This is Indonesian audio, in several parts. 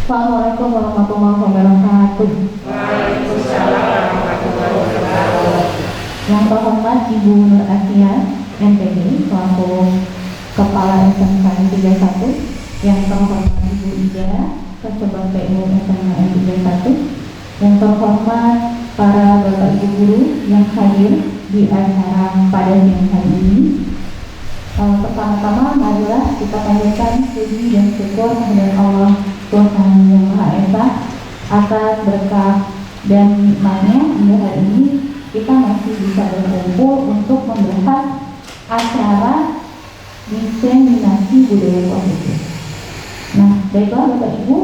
Assalamualaikum warahmatullahi wabarakatuh. Waalaikumsalam warahmatullahi wabarakatuh. Yang terhormat Ibu Nur Asia MPD selaku Kepala SMK N31, yang terhormat Ibu Ida Ketua PU SMK N31, yang terhormat para Bapak Ibu guru yang hadir di acara pada siang hari ini. Pertama-tama marilah kita panjatkan puji dan syukur kepada Allah Tuhan Yang Maha Esa atas berkah dan nikmatnya hingga hari ini kita masih bisa berkumpul untuk membahas acara diseminasi budaya positif. Nah, baiklah Bapak Ibu,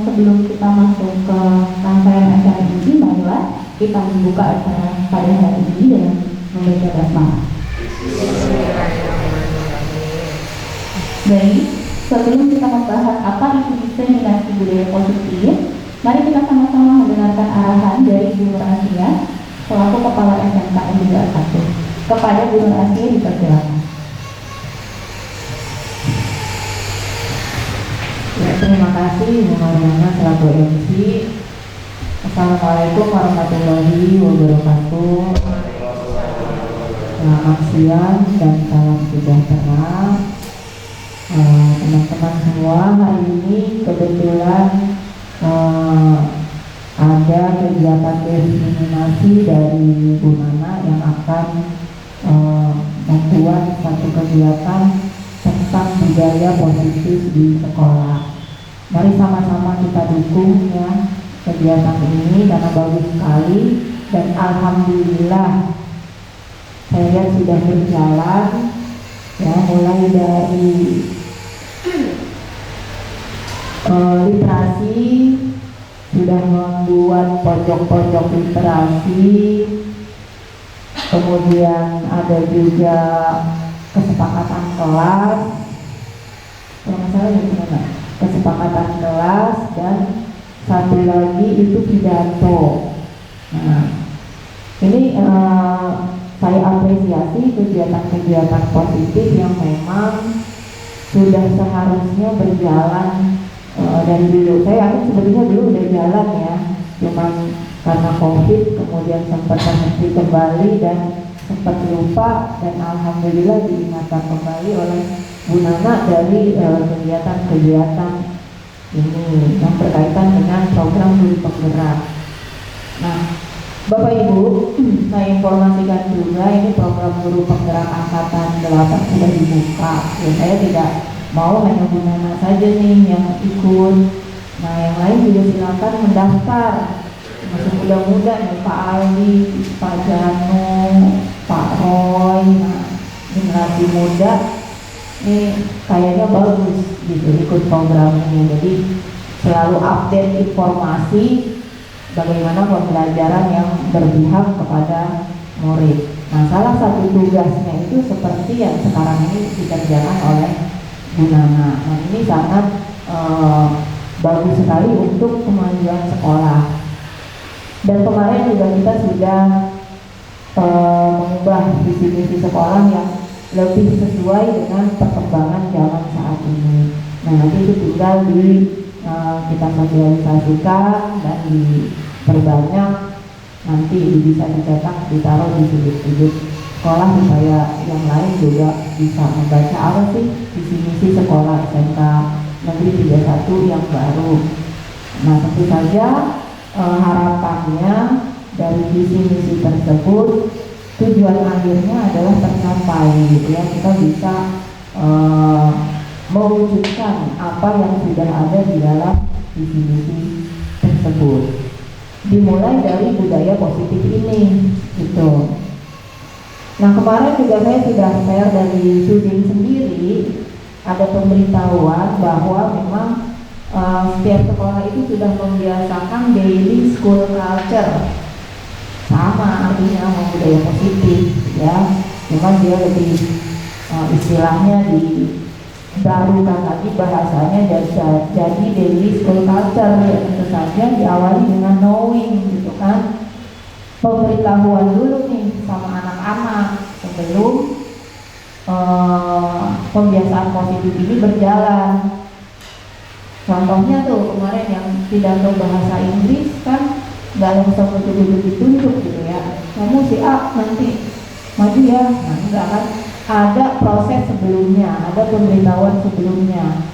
sebelum kita masuk ke rangkaian acara ini, marilah kita membuka acara pada hari ini dengan membaca basmalah. Baik, sebelum kita membahas apa itu diseminasi budaya positif, mari kita sama-sama mendengarkan arahan dari Bu Nur Asia selaku Kepala SMK N31. Kepada Bu Nur Asia dipersilakan. Ya, terima kasih Bu Mariana selaku MC. Assalamualaikum warahmatullahi wabarakatuh. Selamat siang dan salam sejahtera. Teman-teman semua, hari ini kebetulan ada kegiatan diseminasi dari Bu Nana yang akan membuat satu kegiatan tentang budaya positif di sekolah. Mari sama-sama kita dukung ya kegiatan ini karena bagus sekali dan alhamdulillah saya lihat sudah berjalan ya, mulai dari literasi, sudah membuat pojok-pojok literasi, kemudian ada juga kesepakatan kelas, kalau nggak salah ya gimana? Kesepakatan kelas, dan satu lagi itu pidato. Nah, ini saya apresiasi kegiatan-kegiatan positif yang memang sudah seharusnya berjalan dari dulu. Saya yakin sebenarnya dulu udah jalan ya, cuman karena COVID kemudian sempat terhenti kembali dan sempat lupa, dan alhamdulillah diingatkan kembali oleh Bu Nana dari kegiatan-kegiatan ini yang berkaitan dengan program guru penggerak. Nah, Bapak Ibu, saya informasikan juga ini program guru penggerak angkatan 8 sudah dibuka. Ya, saya tidak mau hanya Bu Nana saja nih yang ikut. Nah, yang lain juga silakan mendaftar. Masih muda-muda nih, Pak Aldi, Pak Jano, Pak Roy. Nah, generasi muda ini kayaknya bagus gitu ikut program ini. Jadi selalu update informasi bagaimana pembelajaran yang berpihak kepada murid. Nah, salah satu tugasnya itu seperti yang sekarang ini dikerjakan oleh Bu Nana. Nah, ini sangat bagus sekali untuk kemajuan sekolah. Dan kemarin juga kita sudah mengubah visi misi sekolah yang lebih sesuai dengan perkembangan zaman saat ini. Nah, nanti itu tinggal kita sosialisasikan dan diperbanyak, nanti bisa dicetak, ditaruh di sudut-sudut sekolah supaya yang lain juga bisa membaca apa sih visi misi sekolah SMK Negeri 31 yang baru. Nah, tentu saja harapannya dari visi misi tersebut tujuan akhirnya adalah tercapai gitu ya, kita bisa mewujudkan apa yang sudah ada di dalam visi misi tersebut. Dimulai dari budaya positif ini gitu. Nah, kemarin juga saya sudah share dari Sudin sendiri, ada pemberitahuan bahwa memang setiap sekolah itu sudah membiasakan daily school culture. Sama artinya budaya positif ya, cuman dia lebih istilahnya dibarukan lagi bahasanya, jadi daily school culture ya, tentu saja diawali dengan knowing gitu kan, pemberitahuan dulu nih sama anak-anak sebelum pembiasaan positif ini berjalan. Contohnya tuh kemarin yang pidato bahasa Inggris kan nggak langsung betul-betul ditunjuk gitu ya. Kamu si A nanti maju ya, nah enggak kan? Ada proses sebelumnya, ada pemberitahuan sebelumnya.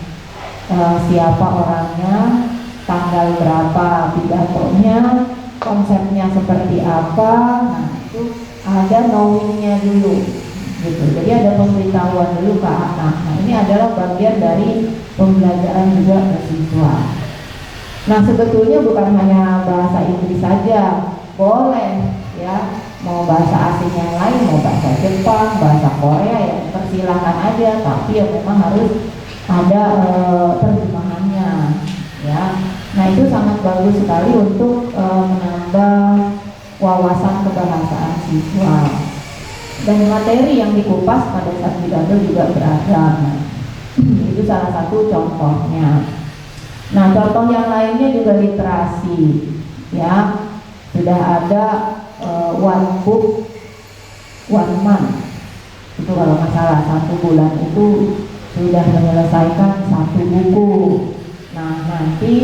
Siapa orangnya, tanggal berapa pidatonya, konsepnya seperti apa. Nah itu ada knowingnya dulu gitu. Jadi ada pemberitahuan dulu ke anak. Nah ini adalah bagian dari pembelajaran juga ke siswa. Nah sebetulnya bukan hanya bahasa Inggris saja, boleh ya, mau bahasa asing yang lain, mau bahasa Jepang, bahasa Korea ya persilahkan aja, tapi ya memang harus ada terjemahannya ya. Nah itu sangat bagus sekali untuk menambah wawasan kebahasaan siswa. Dan materi yang dikupas pada saat pidato juga beragam. Itu salah satu contohnya. Nah contoh yang lainnya juga literasi ya. Sudah ada one book one month, itu kalau nggak salah 1 bulan itu sudah menyelesaikan 1 buku. Nah nanti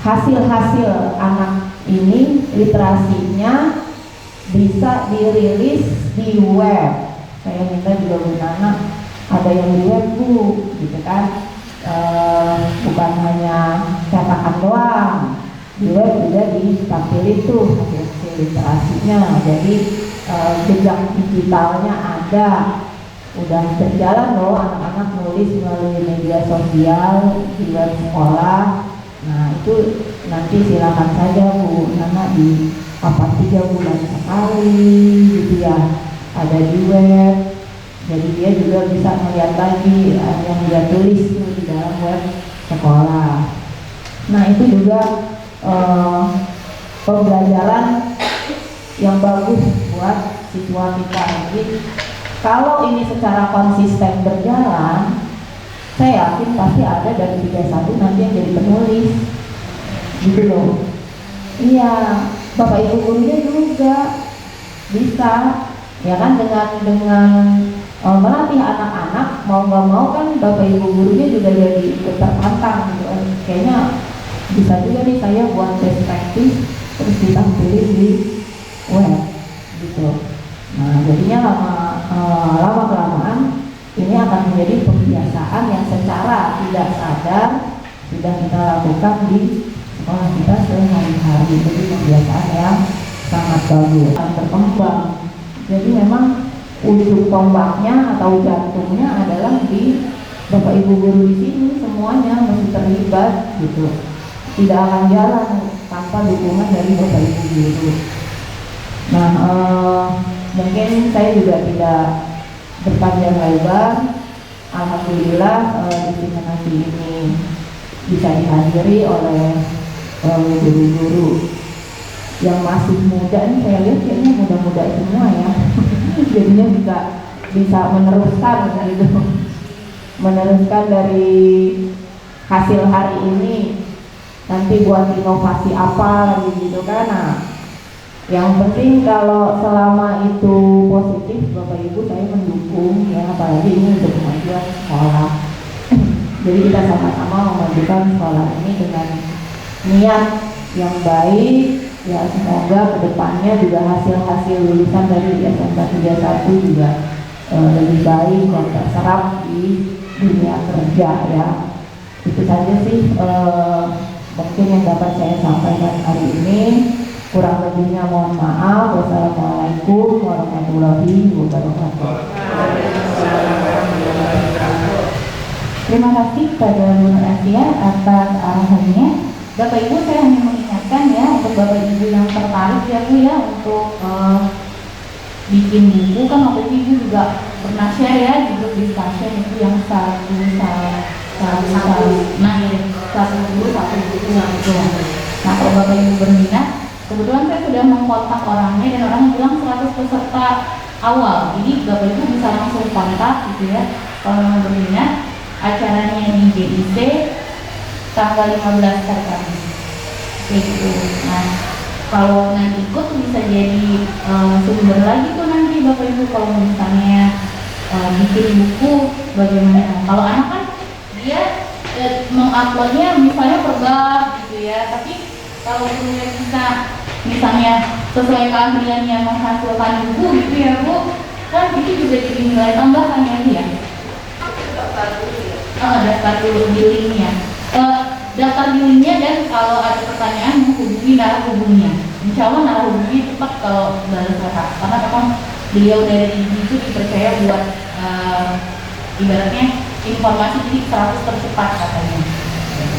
hasil-hasil anak ini literasinya bisa dirilis di web. Saya minta juga Bu Nana ada yang di web Bu, gitu kan. Bukan hanya cetakan doang, di web juga ditampilin tuh hasil literasinya. Jadi jejak digitalnya ada, udah berjalan loh anak-anak nulis melalui media sosial di web sekolah. Nah itu nanti silakan saja Bu Nana di 3 bulan sekali gitu ya, ada di web. Jadi dia juga bisa melihat lagi yang dia tulis itu di dalam web sekolah. Nah itu juga pembelajaran yang bagus buat siswa kita. Jadi kalau ini secara konsisten berjalan, saya yakin pasti ada dari 31 nanti yang jadi penulis gitu loh. Iya, Bapak Ibu gurunya juga bisa ya kan, dengan melatih anak-anak, mau nggak mau kan Bapak Ibu gurunya juga jadi tertantang gitu. Kayaknya bisa juga nih saya buat best practice terus ditampilin di web gitu. Nah jadinya lama kelamaan ini akan menjadi kebiasaan yang secara tidak sadar sudah kita lakukan di sekolah kita sehari-hari. Jadi kebiasaan yang sangat bagus, sangat berkembang. Jadi memang ujung tombaknya atau jantungnya adalah di Bapak Ibu guru di sini, semuanya mesti terlibat gitu. Tidak akan jalan tanpa dukungan dari Bapak Ibu guru. Nah, mungkin saya juga tidak berpanjang lebar. Alhamdulillah diseminasi ini bisa dihadiri oleh guru-guru yang masih muda. Ini saya lihat kayaknya muda-muda semua ya. Jadinya bisa meneruskan gitu, meneruskan dari hasil hari ini nanti buat inovasi apa lagi gitu kan. Nah, yang penting kalau selama itu positif Bapak Ibu saya mendukung ya, apalagi ini untuk kemajuan sekolah. Jadi kita sama-sama memajukan sekolah ini dengan niat yang baik ya. Semoga kedepannya juga hasil-hasil lulusan dari SMK 31 juga lebih baik dan terserap di dunia kerja ya. Itu saja sih mungkin yang dapat saya sampaikan hari ini. Kurang lebihnya mohon maaf. Wassalamualaikum warahmatullahi wabarakatuh. Terima kasih kepada Bu Nur Asia atas arahannya. Bapak Ibu, saya hanya mengingatkan ya untuk Bapak Ibu yang tertarik ya Bu ya untuk bikin buku, kan waktu itu Ibu juga pernah share ya di grup discussion itu yang satu buku itu. Nah kalau Bapak Ibu berminat, kebetulan saya sudah mengkontak orangnya dan orang bilang 100 peserta awal. Jadi Bapak Ibu bisa langsung kontak gitu ya. Kalau mau berminat, acaranya di GIC tanggal 15 hari Kamis. Gitu. Nah, kalau nanti ikut bisa jadi sumber lagi tuh nanti Bapak Ibu kalau misalnya bikin buku bagaimana. Kalau anak kan dia menguploadnya misalnya per bab gitu ya, tapi kalau gurunya bisa misalnya sesuai keahliannya menghasilkan buku gitu ya Bu, kan itu juga jadi nilai tambahan ya. Daftar dulu di linknya, daftar di linknya, dan kalau ada pertanyaan menghubungi narahubungnya. Insya Allah narahubungnya cepat kalau balas WhatsApp, karena memang beliau dari itu dipercaya buat ibaratnya informasi jadi 100 tercepat katanya.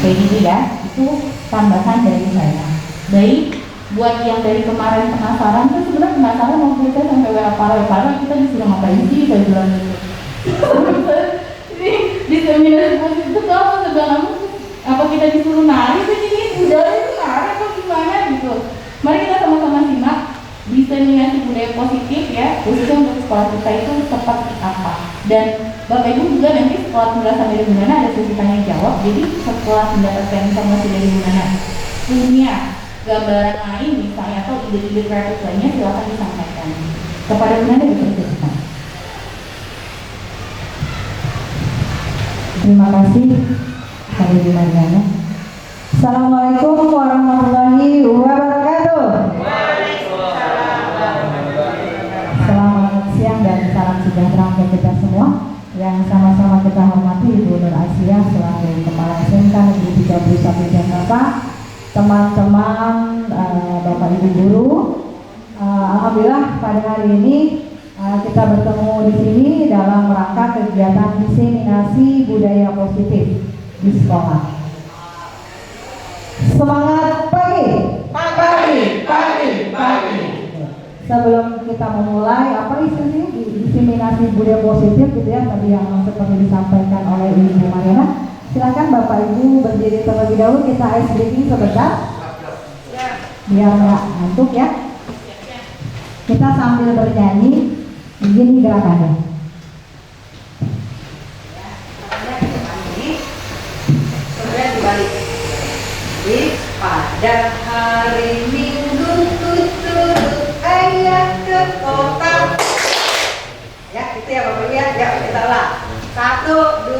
Kayak gitu ya, itu tambahan dari saya. Baik, buat yang dari kemarin penasaran tuh sebenarnya penasaran mau kita sampai WA para kita disuruh ngapain sih, saya bilang gitu. Di seminar positif itu apa sedang apa kita disuruh nari sih, budaya itu nari atau gimana gitu. Mari kita sama-sama simak diseminasi budaya positif ya, khususnya untuk sekolah kita itu seperti apa. Dan Bapak Ibu juga nanti setelah penjelasan dari Bu Nana ada sesi tanya jawab. Jadi setelah mendapatkan informasi dari Bu Nana punya gambaran lain misalnya atau ide-ide kreatif lainnya, silakan disampaikan kepada Bu Nana dipersilakan. Terima kasih kepada Bu Mariana. Assalamualaikum warahmatullahi wabarakatuh. Selamat siang dan salam sejahtera untuk kita semua. Yang sama-sama kita hormati Ibu Nur Asia selaku Kepala SMK Negeri 31 Jakarta, teman-teman Bapak Ibu guru. Alhamdulillah pada hari ini kita bertemu di sini dalam rangka kegiatan diseminasi budaya positif di sekolah. Semangat pagi. Sebelum kita memulai apa isinya diseminasi budaya positif gitu ya, tadi yang seperti disampaikan oleh Ibu Mariana, silakan Bapak Ibu berdiri terlebih dahulu, kita ice breaking sebentar biar nggak ngantuk ya. Kita sambil bernyanyi, begini gerakannya. Kemudian dibalik. Pada hari Minggu ku turut ayah ke kota. Ya, itu ya Bapak Ibu ya. Ya, kita ulang. 1,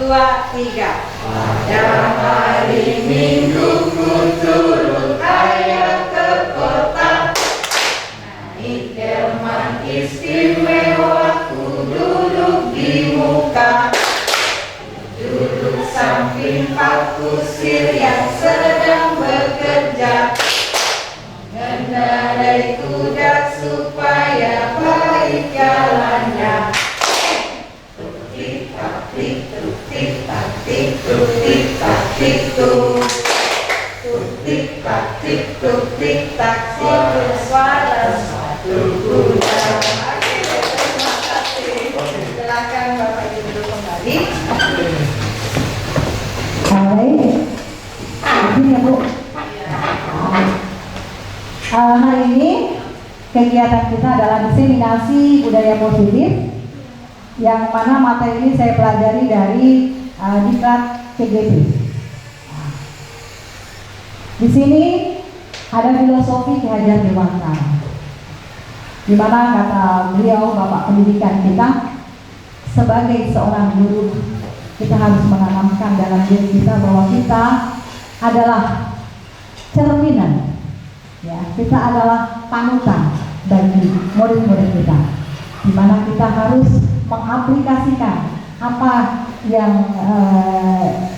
2, 3. Pada hari Minggu ku turut ayah ke kota. Naik delman istimewa, ku duduk di muka. Duduk samping Pak Kusir yang sedang bekerja, mengendarai kuda supaya baik jalannya. Tik-tak, tik-tuk, tik-tak, tik-tuk, tik-tak, tik-tuk. Tik-tak, tik-tuk, tik-tak, tik-tuk, suara satu kuda. Terima kasih. Silakan Bapak Ibu duduk kembali. Baik, izin ya Bu. Hari ini kegiatan kita adalah diseminasi budaya positif, yang mana materi ini saya pelajari dari Diklat CGP. Di sini ada filosofi Ki Hajar Dewantara, di mana kata beliau, Bapak Pendidikan kita, sebagai seorang guru, kita harus menanamkan dalam diri kita bahwa kita adalah cerminan, ya, kita adalah panutan bagi murid-murid kita, di mana kita harus mengaplikasikan apa yang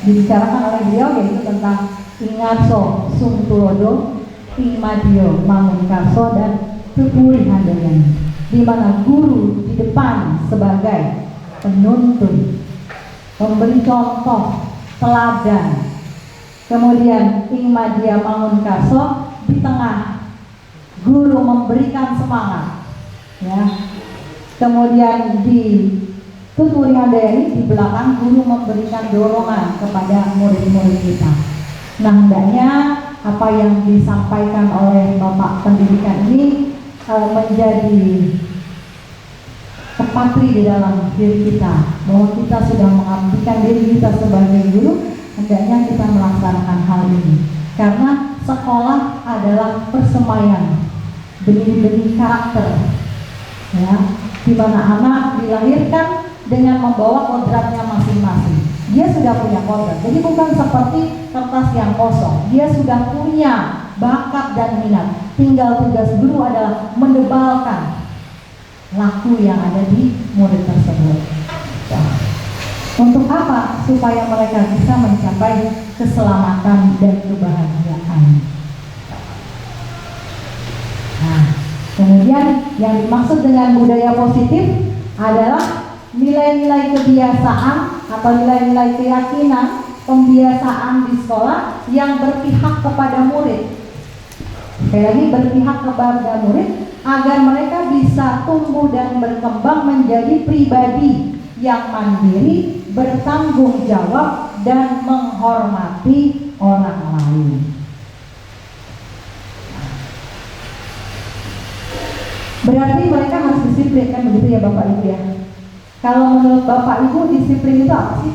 dibicarakan oleh beliau, yaitu tentang ingarso sung tulodo, imadio mangunkarso, dan tuturi handayani, di mana guru di depan sebagai penuntun, memberi contoh, teladan. Kemudian Ingmadia Mangunkarso di tengah, guru memberikan semangat, ya. Kemudian di Tuturi Handayani di belakang, guru memberikan dorongan kepada murid-murid kita. Nah, hendaknya apa yang disampaikan oleh Bapak Pendidikan ini menjadi terpatri di dalam diri kita, bahwa kita sudah mengabdikan diri kita sebagai guru, hendaknya kita melaksanakan hal ini, karena sekolah adalah persemaian benih-benih karakter, ya, di mana anak dilahirkan dengan membawa kodratnya masing-masing. Dia sudah punya kodrat. Jadi bukan seperti kertas yang kosong. Dia sudah punya bakat dan minat. Tinggal tugas guru adalah mendebalkan laku yang ada di murid tersebut. Untuk apa? Supaya mereka bisa mencapai keselamatan dan kebahagiaan. Nah, kemudian yang dimaksud dengan budaya positif adalah nilai-nilai kebiasaan atau nilai-nilai keyakinan, pembiasaan di sekolah yang berpihak kepada murid. Sekali lagi, berpihak kepada murid agar mereka bisa tumbuh dan berkembang menjadi pribadi yang mandiri, bertanggung jawab, dan menghormati orang lain. Berarti mereka harus disiplin, kan begitu ya Bapak Ibu ya? Kalau menurut Bapak Ibu, disiplin itu apa sih?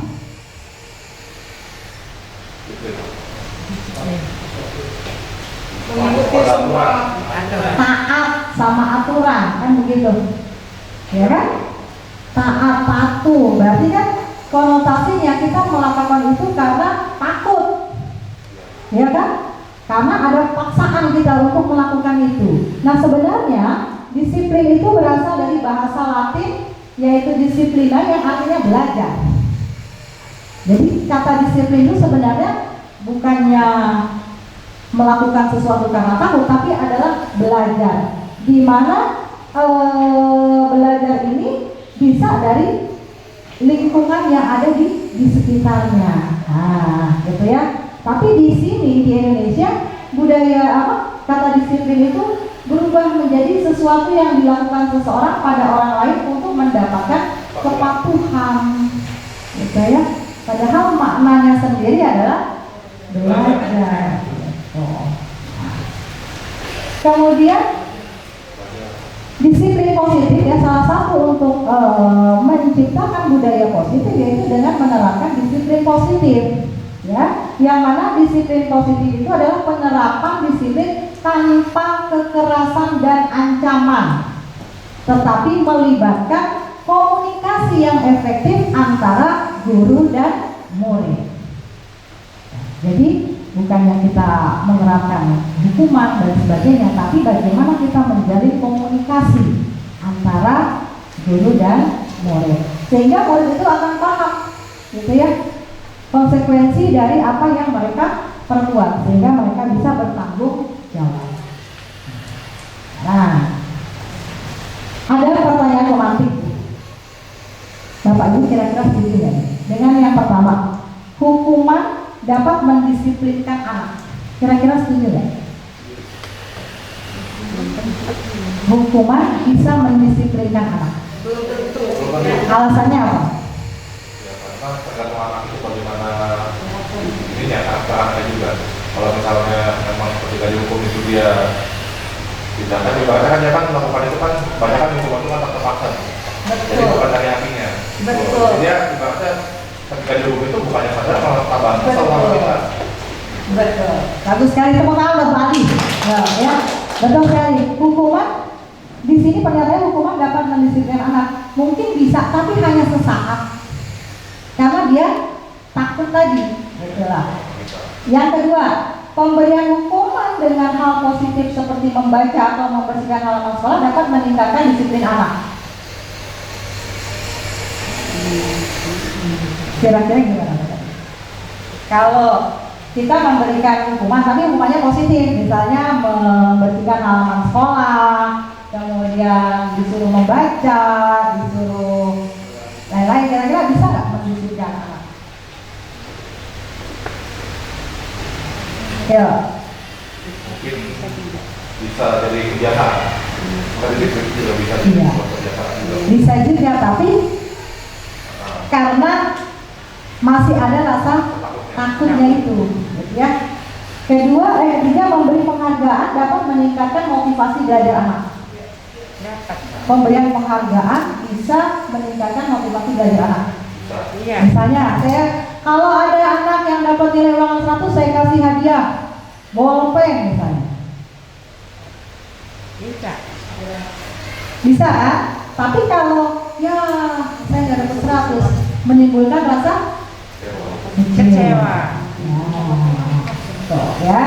Mengikuti semua Taat sama aturan, kan begitu? Ya kan? Taat, patuh, berarti kan konotasinya kita melakukan itu karena takut, ya kan? Karena ada paksaan kita untuk melakukan itu. Nah sebenarnya disiplin itu berasal dari bahasa Latin, yaitu disiplina, yang artinya belajar. Jadi kata disiplin itu sebenarnya bukannya melakukan sesuatu karena takut, tapi adalah belajar. Di mana belajar ini bisa dari lingkungan yang ada di sekitarnya. Nah, gitu ya. Tapi di sini di Indonesia budaya kata disiplin itu berubah menjadi sesuatu yang dilakukan seseorang pada orang lain untuk mendapatkan kepatuhan, gitu ya. Padahal maknanya sendiri adalah belajar. Oh. Kemudian disiplin positif ya, salah satu untuk menciptakan budaya positif yaitu dengan menerapkan disiplin positif. Ya, yang mana disiplin positif itu adalah penerapan disiplin tanpa kekerasan dan ancaman, tetapi melibatkan komunikasi yang efektif antara guru dan murid. Jadi bukannya kita menerapkan hukuman dan sebagainya, tapi bagaimana kita menjalin komunikasi antara guru dan murid, sehingga murid itu akan paham, gitu ya, konsekuensi dari apa yang mereka perbuat, sehingga mereka bisa bertanggung jawab. Nah, ada pertanyaan romantik. Bapak Ibu kira-kira setuju ya? Dengan yang pertama, hukuman dapat mendisiplinkan anak. Kira-kira setuju nggak? Hukuman bisa mendisiplinkan anak. belum tentu. Alasannya apa? Ya, karena tergantung anak itu bagaimana ini ya, karakternya juga. Kalau misalnya memang ketika dihukum itu dia tidak kan, ibaratnya kan dia kan melakukan itu kan banyak kan hukuman itu kan terpaksa. Jadi bukan dari hatinya. Betul. Jadi ya ibaratnya ketika dihukum itu bukannya sadar malah tambah kesel sama kita. Betul. Bagus sekali, tepuk tangan buat Pak Ali. Nah, ya, betul sekali. Hukuman di sini pernyataannya hukuman dapat mendisiplinkan anak. Mungkin bisa, tapi hanya sesaat. Karena dia takut tadi. Betul. Yang kedua, pemberian hukuman dengan hal positif seperti membaca atau membersihkan halaman sekolah dapat meningkatkan disiplin anak. Kira-kira gimana? Kalau kita memberikan hukuman, tapi hukumannya positif, misalnya membersihkan halaman sekolah, kemudian disuruh membaca, disuruh lain-lain, kira-kira bisa nggak mendisiplinkan anak? Ya. Mungkin bisa jadi kebiasaan. Karena disiplin juga bisa jadi Iya. kebiasaan juga. Bisa juga, tapi karena masih ada rasa takutnya itu, gitu ya. Ketiga, memberi penghargaan dapat meningkatkan motivasi belajar anak. Pemberian penghargaan bisa meningkatkan motivasi belajar anak. Iya. Misalnya, kalau ada anak yang dapat nilai ulangan 100, saya kasih hadiah bolpen misalnya. Bisa. Bisa kan? Tapi kalau ya saya nggak dapat 100, menimbulkan rasa Kecewa. Tuh ya.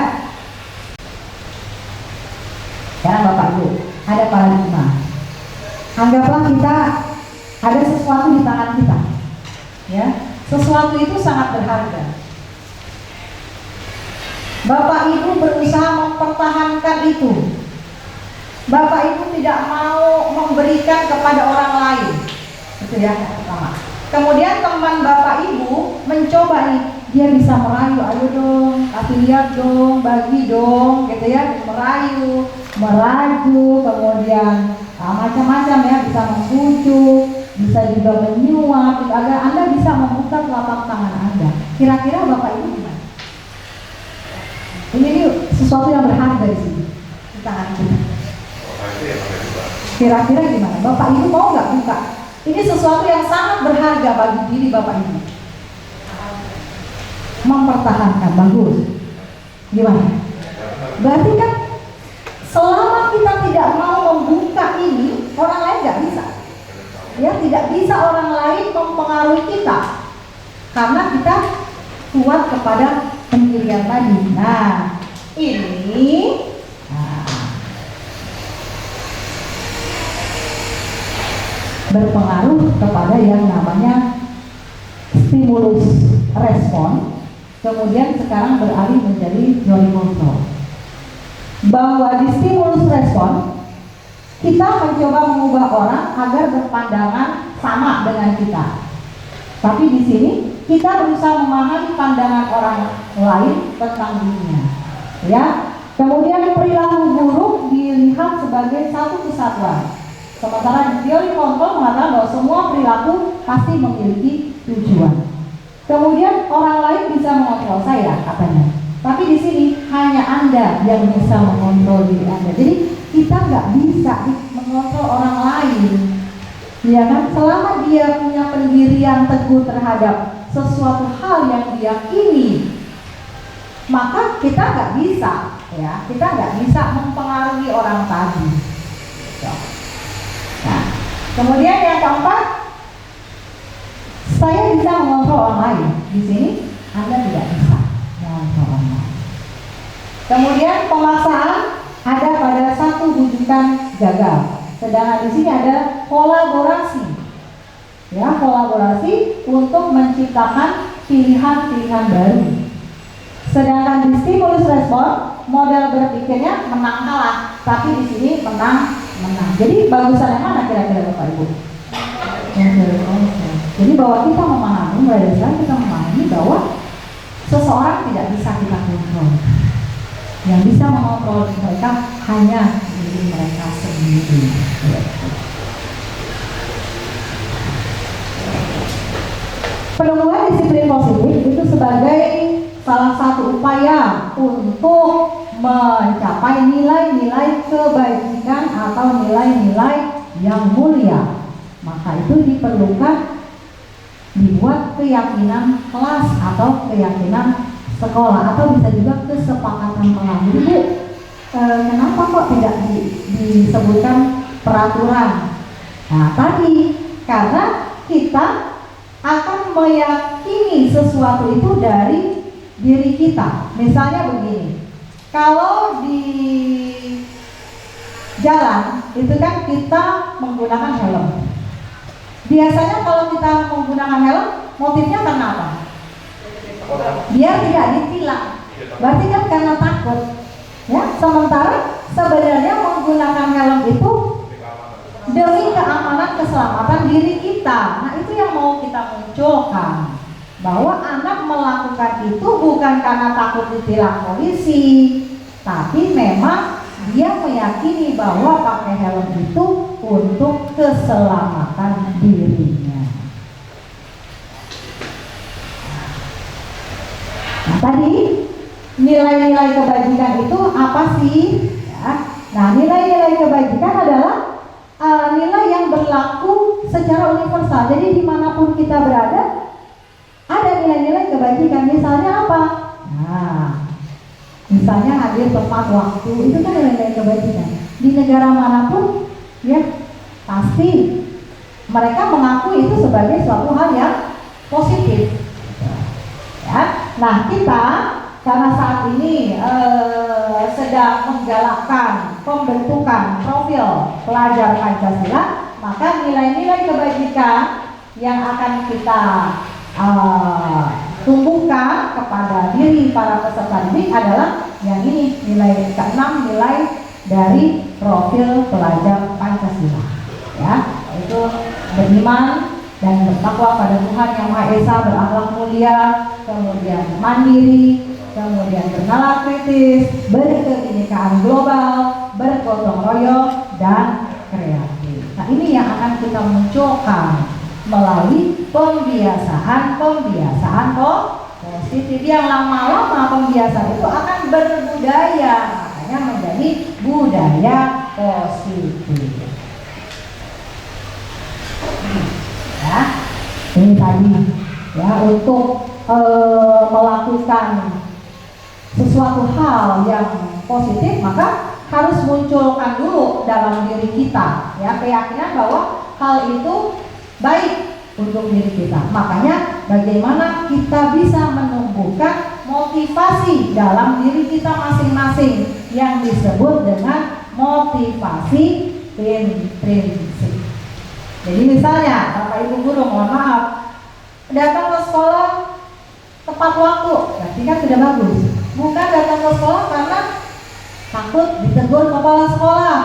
Sekarang Bapak Ibu, ada paradigma. Anggaplah kita ada sesuatu di tangan kita, ya. Sesuatu itu sangat berharga. Bapak Ibu berusaha mempertahankan itu. Bapak Ibu tidak mau memberikan kepada orang lain. Itu ya yang pertama. Kemudian teman Bapak Ibu mencoba nih, dia bisa merayu, ayo dong, kasih lihat dong, bagi dong, gitu ya, merayu, meraju, kemudian macam-macam ya, bisa membujuk, bisa juga menyuap, agar Anda bisa membuka telapak tangan Anda. Kira-kira Bapak Ibu gimana? Ini sesuatu yang berharga di sini, di tangan kita. Kira-kira gimana? Bapak Ibu mau nggak buka? Ini sesuatu yang sangat berharga bagi diri Bapak Ibu. Mempertahankan, bagus. Gimana? Berarti kan selama kita tidak mau membuka ini, orang lain nggak bisa. Ya, tidak bisa orang lain mempengaruhi kita karena kita kuat kepada pendirian tadi. Nah, ini berpengaruh kepada yang namanya stimulus respon, kemudian sekarang beralih menjadi zona kontrol. Bahwa di stimulus respon kita mencoba mengubah orang agar berpandangan sama dengan kita, tapi di sini kita berusaha memahami pandangan orang lain tentang dunia, ya. Kemudian perilaku buruk dilihat sebagai satu kesatuan. Sementara di teori kontrol mengatakan bahwa semua perilaku pasti memiliki tujuan. Kemudian orang lain bisa mengontrol saya, katanya. Tapi di sini hanya Anda yang bisa mengontrol diri Anda. Jadi kita nggak bisa mengontrol orang lain, ya kan? Selama dia punya pendirian teguh terhadap sesuatu hal yang diyakini, maka kita nggak bisa, ya. Kita nggak bisa mempengaruhi orang tadi. Nah, kemudian yang keempat, saya bisa mengontrol orang lain. Di sini Anda tidak bisa mengontrol orang lain. Kemudian pemaksaan ada pada satu bujukan gagal. Sedangkan di sini ada kolaborasi. Ya, kolaborasi untuk menciptakan pilihan-pilihan baru. Sedangkan di stimulus respon, model berpikirnya menang kalah, tapi di sini menang. Jadi bagusan yang mana kira-kira Bapak Ibu? Jadi bahwa kita memahami, mulai dari sekarang kita memahami bahwa seseorang tidak bisa kita kontrol. Yang bisa mengontrol mereka hanya diri mereka sendiri. Penemuan disiplin positif itu sebagai salah satu upaya untuk mencapai nilai-nilai kebajikan atau nilai-nilai yang mulia. Maka itu diperlukan dibuat keyakinan kelas atau keyakinan sekolah, atau bisa juga kesepakatan kelas. Jadi kenapa kok tidak disebutkan peraturan? Nah, tadi karena kita akan meyakini sesuatu itu dari diri kita. Misalnya begini, kalau di jalan itu kan kita menggunakan helm. Biasanya kalau kita menggunakan helm, motifnya karena apa? Biar tidak ditilang. Berarti kan karena takut. Ya, sementara sebenarnya menggunakan helm itu demi keamanan keselamatan diri kita. Nah, itu yang mau kita munculkan, bahwa anak melakukan itu bukan karena takut ditilang polisi, tapi memang dia meyakini bahwa pakai helm itu untuk keselamatan dirinya. Nah, tadi nilai-nilai kebajikan itu apa sih? Ya. Nah, nilai-nilai kebajikan adalah nilai yang berlaku secara universal. Jadi dimanapun kita berada, ada nilai-nilai kebajikan. Misalnya apa? Nah, misalnya hadir tepat waktu, itu kan nilai-nilai kebajikan. Di negara manapun, ya pasti mereka mengaku itu sebagai suatu hal yang positif. Nah, kita karena saat ini sedang menggalakkan pembentukan profil pelajar Pancasila, maka nilai-nilai kebajikan yang akan kita tumbuhkan kepada diri para peserta didik adalah yang ini, nilai ke-6, nilai dari profil pelajar Pancasila, ya, yaitu beriman dan bertakwa pada Tuhan Yang Maha Esa, berakhlak mulia, kemudian mandiri, kemudian bernalar kritis, berkebinekaan global, bergotong royong, dan kreatif. Nah, ini yang akan kita munculkan melalui pembiasaan positif yang lama-lama pembiasaan itu akan berbudaya, makanya menjadi budaya positif. Ya, ini tadi ya, untuk melakukan sesuatu hal yang positif maka harus munculkan dulu dalam diri kita ya keyakinan bahwa hal itu baik untuk diri kita. Makanya bagaimana kita bisa menumbuhkan motivasi dalam diri kita masing-masing yang disebut dengan motivasi intrinsik. Jadi misalnya Bapak Ibu guru, mohon maaf, datang ke sekolah tepat waktu, berarti kan sudah bagus. Bukan datang ke sekolah karena takut ditegur kepala sekolah,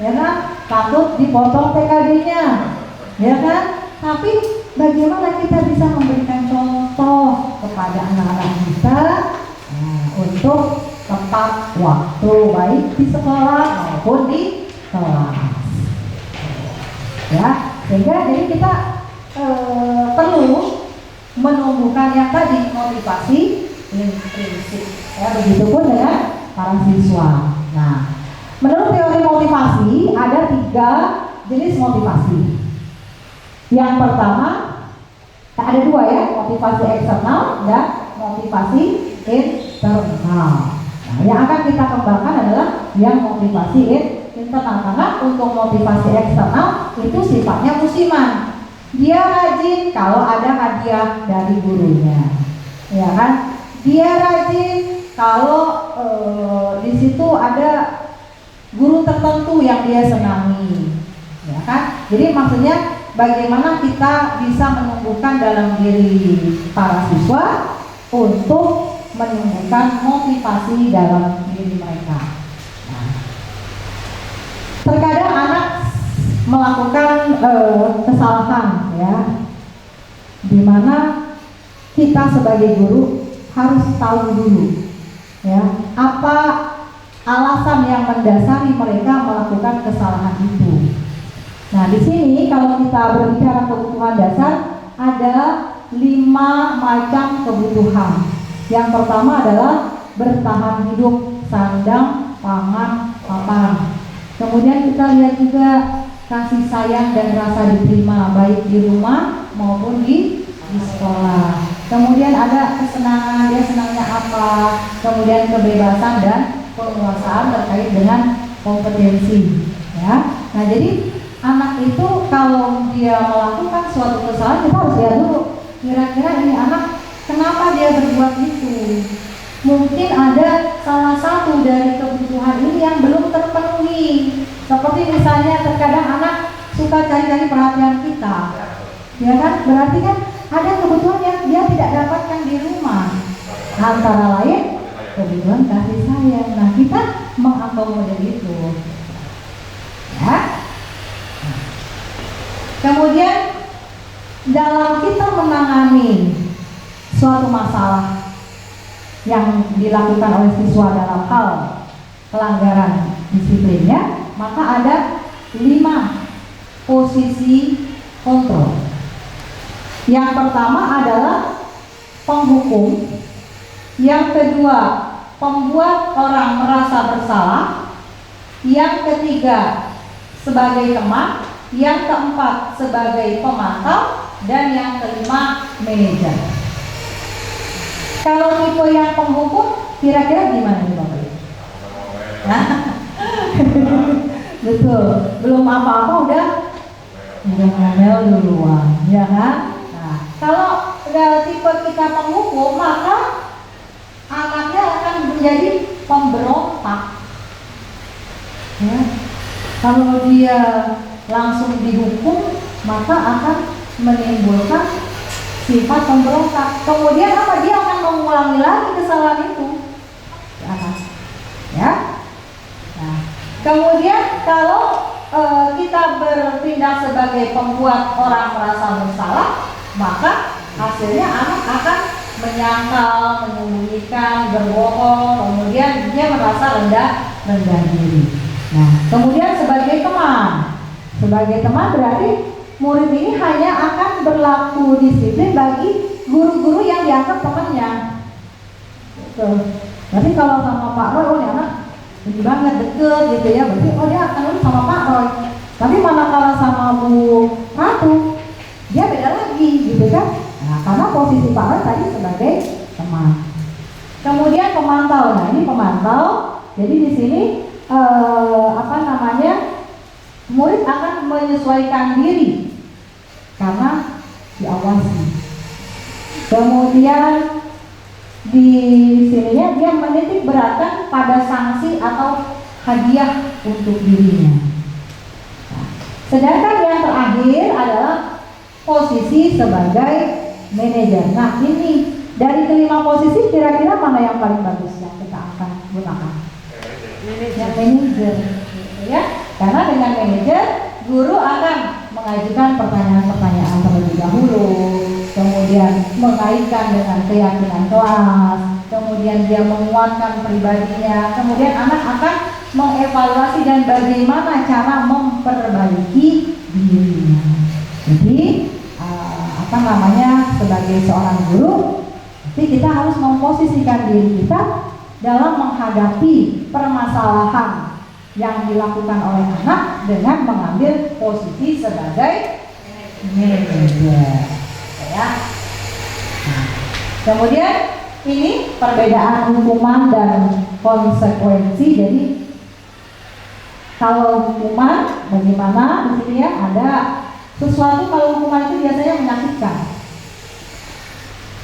ya kan? Takut dipotong PKD-nya, ya kan? Tapi bagaimana kita bisa memberikan contoh kepada anak-anak kita untuk tepat waktu, baik di sekolah maupun di kelas. Ya, sehingga jadi kita perlu menumbuhkan yang tadi motivasi intrinsik. Ya, begitupun dengan para siswa. Nah, menurut teori motivasi ada 3 jenis motivasi. Yang pertama ada 2 ya, motivasi eksternal dan motivasi internal. Nah, yang akan kita kembangkan adalah yang motivasi internal, karena untuk motivasi eksternal itu sifatnya musiman. Dia rajin kalau ada hadiah dari gurunya, ya kan? Dia rajin kalau di situ ada guru tertentu yang dia senangi, ya kan? Jadi maksudnya bagaimana kita bisa menumbuhkan dalam diri para siswa untuk menumbuhkan motivasi dalam diri mereka. Terkadang anak melakukan kesalahan ya, dimana kita sebagai guru harus tahu dulu ya apa alasan yang mendasari mereka melakukan kesalahan itu. Nah, di sini kalau kita berbicara kebutuhan dasar ada 5 macam kebutuhan. Yang pertama adalah bertahan hidup, sandang, pangan, papan. Kemudian kita lihat juga kasih sayang dan rasa diterima baik di rumah maupun di sekolah. Kemudian ada kesenangan, dia senangnya apa. Kemudian kebebasan dan penguasaan terkait dengan kompetensi. Ya, nah jadi anak itu kalau dia melakukan suatu kesalahan kita harus lihat dulu kira-kira ini anak kenapa dia berbuat itu. Mungkin ada salah satu dari kebutuhan ini yang belum terpenuhi. Seperti misalnya terkadang anak suka cari-cari perhatian kita, ya kan? Berarti kan ada kebutuhan yang dia tidak dapatkan di rumah. Antara lain kebutuhan kasih sayang. Nah, kita mengakomodir itu. Ya. Kemudian dalam kita menangani suatu masalah yang dilakukan oleh siswa dalam hal pelanggaran disiplinnya, maka ada 5 posisi kontrol. Yang pertama adalah penghukum, yang kedua pembuat orang merasa bersalah, yang ketiga sebagai teman, yang keempat sebagai pemantau, dan yang kelima manajer. Kalau tipe yang penghukum kira-kira gimana nih Bapak? Betul, belum apa-apa udah ngomel duluan, ya kan? Nah, kalau tipe kita penghukum, maka anaknya akan menjadi pemberontak. Ya. Kalau dia langsung dihukum, maka akan menimbulkan sifat pemberontak. Kemudian apa? Dia akan mengulangi lagi kesalahan itu. Ya. Nah, kemudian kalau kita bertindak sebagai pembuat orang merasa bersalah, maka hasilnya anak akan menyangkal, menyembunyikan, berbohong, kemudian dia merasa rendah diri. Nah, kemudian sebagai teman berarti murid ini hanya akan berlaku disiplin bagi guru-guru yang dianggap temannya. Berarti kalau sama Pak Roy, oh ini anak ini banget deket gitu ya, berarti oh dia akan nurut sama Pak Roy. Tapi manakala sama Bu Ratu, dia beda lagi gitu kan. Nah, karena posisi Pak Roy tadi sebagai teman. Kemudian pemantau. Nah, ini pemantau. Jadi di sini murid akan menyesuaikan diri karena diawasi. Kemudian di sininya dia menitik beratkan pada sanksi atau hadiah untuk dirinya. Nah, sedangkan yang terakhir adalah posisi sebagai manajer. Nah, ini dari kelima posisi kira-kira mana yang paling bagus yang kita akan gunakan? Yang manajer, gitu ya. Karena dengan manajer, guru akan mengajukan pertanyaan-pertanyaan terlebih dahulu, kemudian mengaitkan dengan keyakinan kelas, kemudian dia menguatkan pribadinya, kemudian anak akan mengevaluasi dan bagaimana cara memperbaiki dirinya. Jadi sebagai seorang guru, tapi kita harus memposisikan diri kita dalam menghadapi permasalahan yang dilakukan oleh anak dengan mengambil posisi sebagai manajer, ya. Nah, kemudian ini perbedaan hukuman dan konsekuensi. Jadi kalau hukuman, bagaimana di sini ya, ada sesuatu. Kalau hukuman itu biasanya menyakitkan,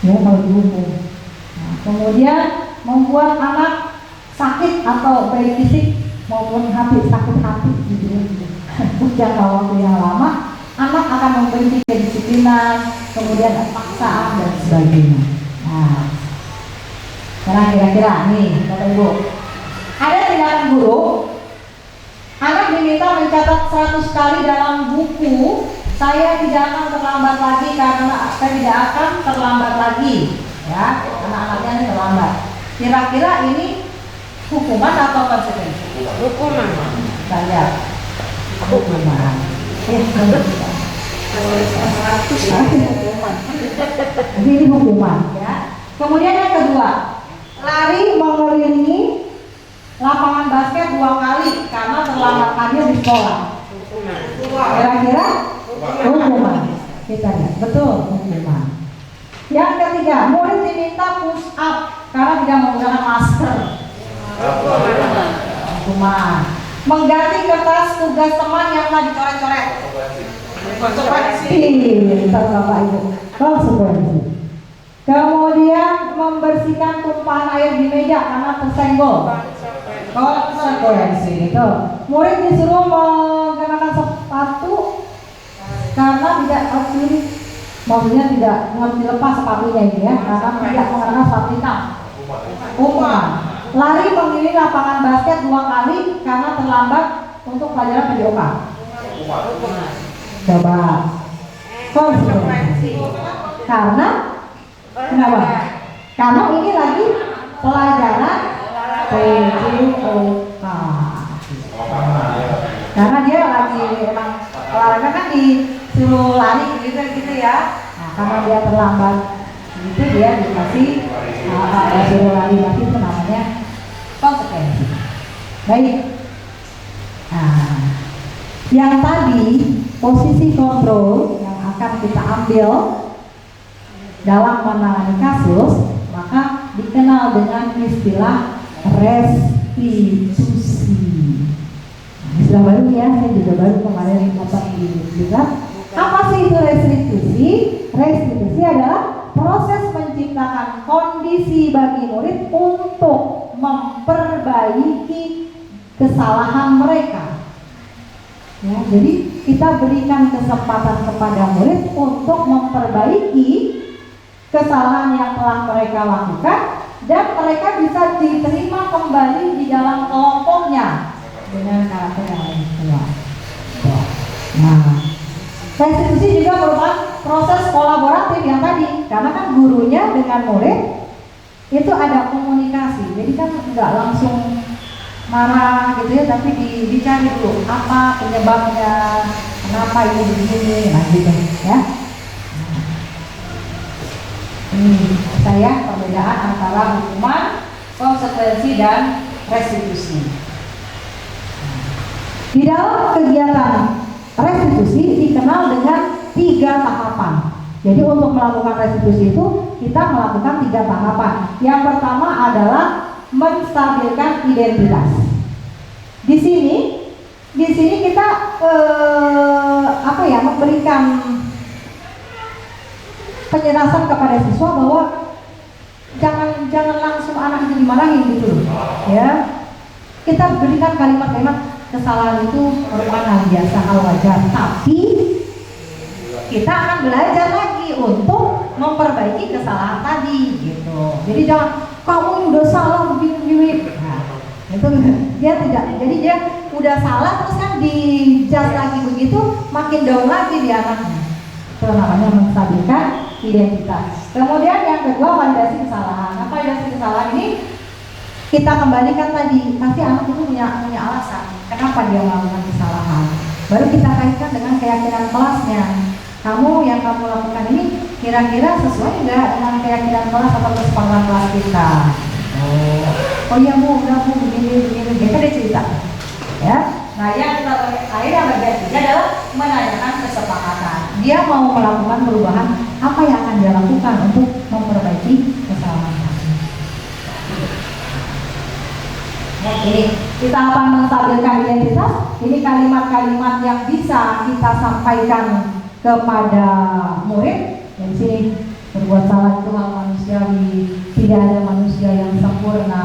ya, kalau dihukum. Nah, kemudian membuat anak sakit atau baik fisik maupun hati, sakit hati gitu ya. Jangka waktu yang lama, anak akan membenci kedisiplinan, kemudian paksaan dan sebagainya. Nah, sekarang kira-kira nih, Bapak Ibu, ada tindakan guru, anak diminta mencatat 100 kali dalam buku, saya tidak akan terlambat lagi karena saya tidak akan terlambat lagi, ya, karena anaknya ini terlambat. Kira-kira ini hukuman atau konsekuensi? Hukuman. Saya hukuman. Ini hukuman, ya. Kemudian yang kedua, lari mengelilingi lapangan basket 2 kali karena terlambat hadir di sekolah. Kira-kira hukuman. Kita lihat, betul, hukuman. Yang ketiga, murid diminta push up karena tidak menggunakan masker. Hukuman. Mengganti kertas tugas teman yang telah dicoret-coret. Konsekuensi. Bapak Ibu, konsekuensi. Kemudian membersihkan tumpahan air di meja karena tersenggol. Konsekuensi itu. Murid disuruh mengenakan sepatu karena tidak maksudnya tidak dilepas sepatunya ini ya, karena tidak mengenakan sepatu hitam. Hukuman. Lari mengelilingi lapangan basket 2 kali karena terlambat untuk pelajaran PJOK. Coba. Konsekuensi. Karena kenapa? Karena ini lagi pelajaran PJOK. Karena dia lagi emang olahraga kan disuruh lari gitu ya. Nah, karena dia terlambat itu dia dikasih suruh lari lagi, itu namanya konsekuensi. Baik. Nah, yang tadi posisi kontrol yang akan kita ambil dalam menangani kasus, maka dikenal dengan istilah restitusi. Nah, istilah baru ya, saya juga baru kemarin dapat juga. Apa sih itu restitusi? Restitusi adalah proses menciptakan kondisi bagi murid untuk memperbaiki kesalahan mereka. Ya, jadi kita berikan kesempatan kepada murid untuk memperbaiki kesalahan yang telah mereka lakukan dan mereka bisa diterima kembali di dalam kelompoknya dengan karakter yang lebih kuat. Nah, restitusi juga merupakan proses kolaboratif yang tadi, karena kan gurunya dengan murid itu ada komunikasi, jadi kan nggak langsung marah gitu ya, tapi dicari dulu apa penyebabnya, kenapa ini begini, nah gitu ya. Ini saya perbedaan antara hukuman, konsekuensi dan restitusi. Di dalam kegiatan restitusi dikenal dengan 3 tahapan. Jadi untuk melakukan restitusi itu kita melakukan 3 tahapan. Yang pertama adalah menstabilkan identitas. Di sini kita memberikan penjelasan kepada siswa bahwa jangan langsung anak itu dimarahin gitu, ya. Kita berikan kalimat-kalimat kesalahan itu merupakan hal biasa, hal wajar, tapi kita akan belajar lagi untuk memperbaiki kesalahan tadi gitu. Jadi jangan kamu udah salah begini. Nah, itu dia tidak. Jadi dia udah salah terus kan di-judge lagi begitu, makin down lagi di anaknya. Itu namanya menstabilkan identitas. Kemudian yang kedua, validasi kesalahan. Nah, validasi kesalahan ini kita kembalikan tadi, pasti anak itu punya alasan kenapa dia melakukan kesalahan. Baru kita kaitkan dengan keyakinan kelasnya. Kamu yang kamu lakukan ini kira-kira sesuai nggak dengan keyakinan kelas atau kesepakatan kelas kita? Oh iya bu, udah bu, begini, kita dia cerita, ya. Nah yang bagian 3 adalah menanyakan kesepakatan. Dia mau melakukan perubahan, apa yang akan dia lakukan untuk memperbaiki kesalahan. Ini kita akan menstabilkan identitas. Ini kalimat-kalimat yang bisa kita sampaikan kepada murid. Di sini berbuat salah itu hal manusiawi, tidak ada manusia yang sempurna.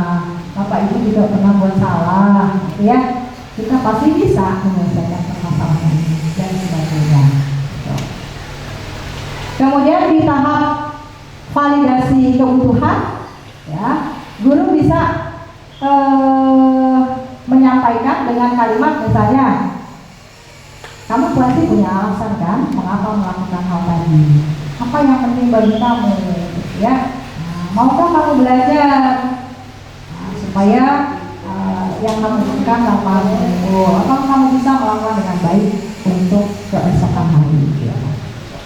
Bapak Ibu juga pernah buat salah, ya. Kita pasti bisa menyelesaikan permasalahan dan sebagainya. Kemudian di tahap validasi kebutuhan, ya, guru bisa menyampaikan dengan kalimat misalnya, kamu pasti punya alasan kan mengapa melakukan hal tadi, apa yang penting bagi kamu, ya. Maukah kamu belajar supaya yang kamu butuhkan tanpa menunggu, apakah kamu bisa melakukan dengan baik untuk keesokan hari, ya.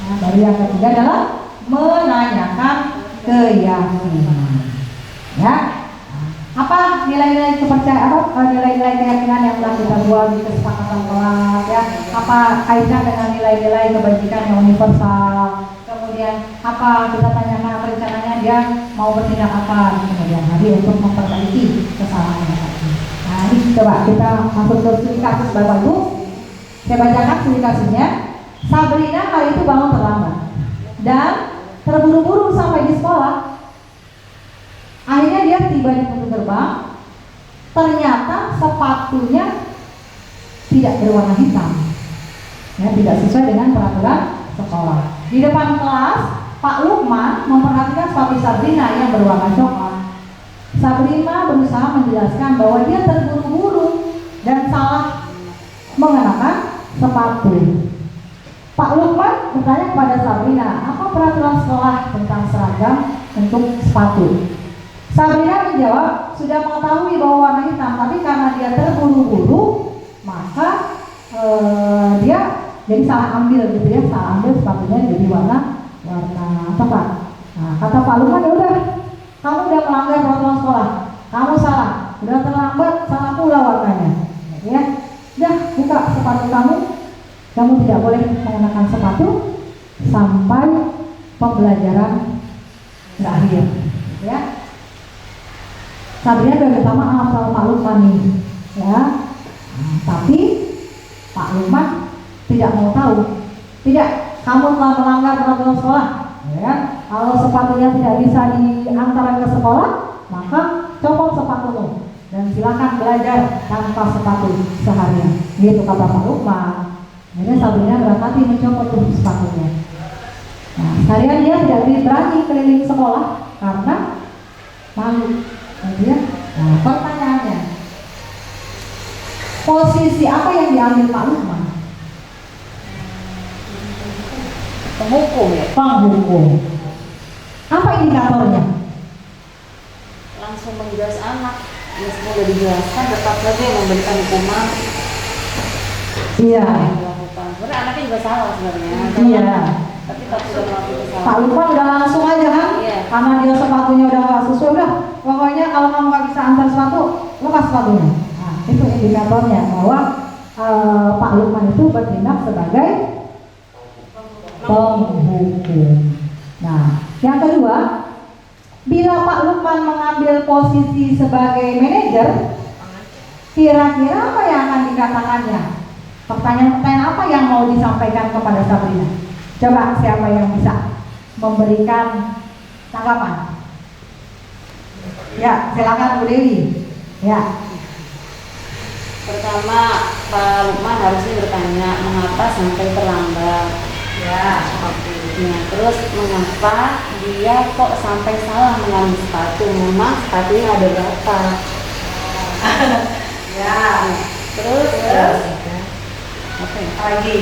Nah, dari yang ketiga adalah menanyakan keyakinan, ya. Apa nilai-nilai kepercayaan, nilai-nilai keyakinan yang telah kita buat di kesepakatan kelas, ya. Apa kaitan dengan nilai-nilai kebajikan yang universal. Kemudian apa kita tanyakan rencananya dia mau bertindak apa di kemudian hari untuk memperbaiki kesalahan tadi. Nah ini coba kita masuk ke studi kasus Bapak Ibu. Saya bacakan studi kasusnya. Sabrina hari itu bangun terlambat dan terburu-buru sampai di sekolah. Akhirnya dia tiba di pintu gerbang. Ternyata sepatunya tidak berwarna hitam, ya, tidak sesuai dengan peraturan sekolah. Di depan kelas, Pak Lukman memperhatikan sepatu Sabrina yang berwarna coklat. Sabrina berusaha menjelaskan bahwa dia terburu-buru dan salah mengenakan sepatu. Pak Lukman bertanya kepada Sabrina, apa peraturan sekolah tentang seragam untuk sepatu? Sabrina menjawab, sudah mengetahui bahwa warna hitam, tapi karena dia terburu-buru, maka dia jadi salah ambil gitu ya, salah ambil sepatunya jadi warna coklat. Nah, kata Pak Lukman, ya udah, kamu udah melanggar peraturan sekolah, kamu salah, udah terlambat, salah pula warnanya, ya. Udah buka sepatu kamu tidak boleh mengenakan sepatu sampai pembelajaran berakhir, ya. Sabrina udah minta maaf sama Pak Lukman nih, ya. Nah, tapi Pak Lukman tidak mau tahu. Tidak, kamu telah melanggar peraturan sekolah. ya. Kalau sepatunya tidak bisa diantar ke sekolah, maka copot sepatumu dan silakan belajar tanpa sepatu seharian. Gitu kata Pak Lukman. Akhirnya Sabrina berangkati mencopot tuh sepatunya. Nah, seharian dia tidak berani keliling sekolah karena malu, gitu ya. Nah, pertanyaannya, posisi apa yang diambil Pak Lukman? Penghukum ya? Penghukum. Apa indikatornya? Langsung menggas anak. Meskipun sudah dijelaskan, tetap saja memberikan hukuman. Iya. Yang dilakukan. Sebenarnya anaknya juga salah sebenarnya. Iya. Tapi tak sudah melakukan Pak kesalahan. Lukman udah langsung aja kan? Iya. Karena dia sepatunya udah nggak sesuai, udah pokoknya kalau kamu nggak bisa antar sepatu, lepas sepatunya. Nah, itu indikatornya bahwa Pak Lukman itu bertindak sebagai penghukum. Nah, yang kedua, bila Pak Lukman mengambil posisi sebagai manajer, kira-kira apa yang akan dikatakannya? Pertanyaan-pertanyaan apa yang mau disampaikan kepada Sabrina? Coba siapa yang bisa memberikan tanggapan? Ya, silakan Bu Dewi. Ya. Pertama, Pak Lukman harusnya bertanya mengapa sampai terlambat. Ya. Nah, terus mengapa dia kok sampai salah mengambil sepatu? Memang sepatunya ada berapa? Ya. Terus apa ya? Lagi.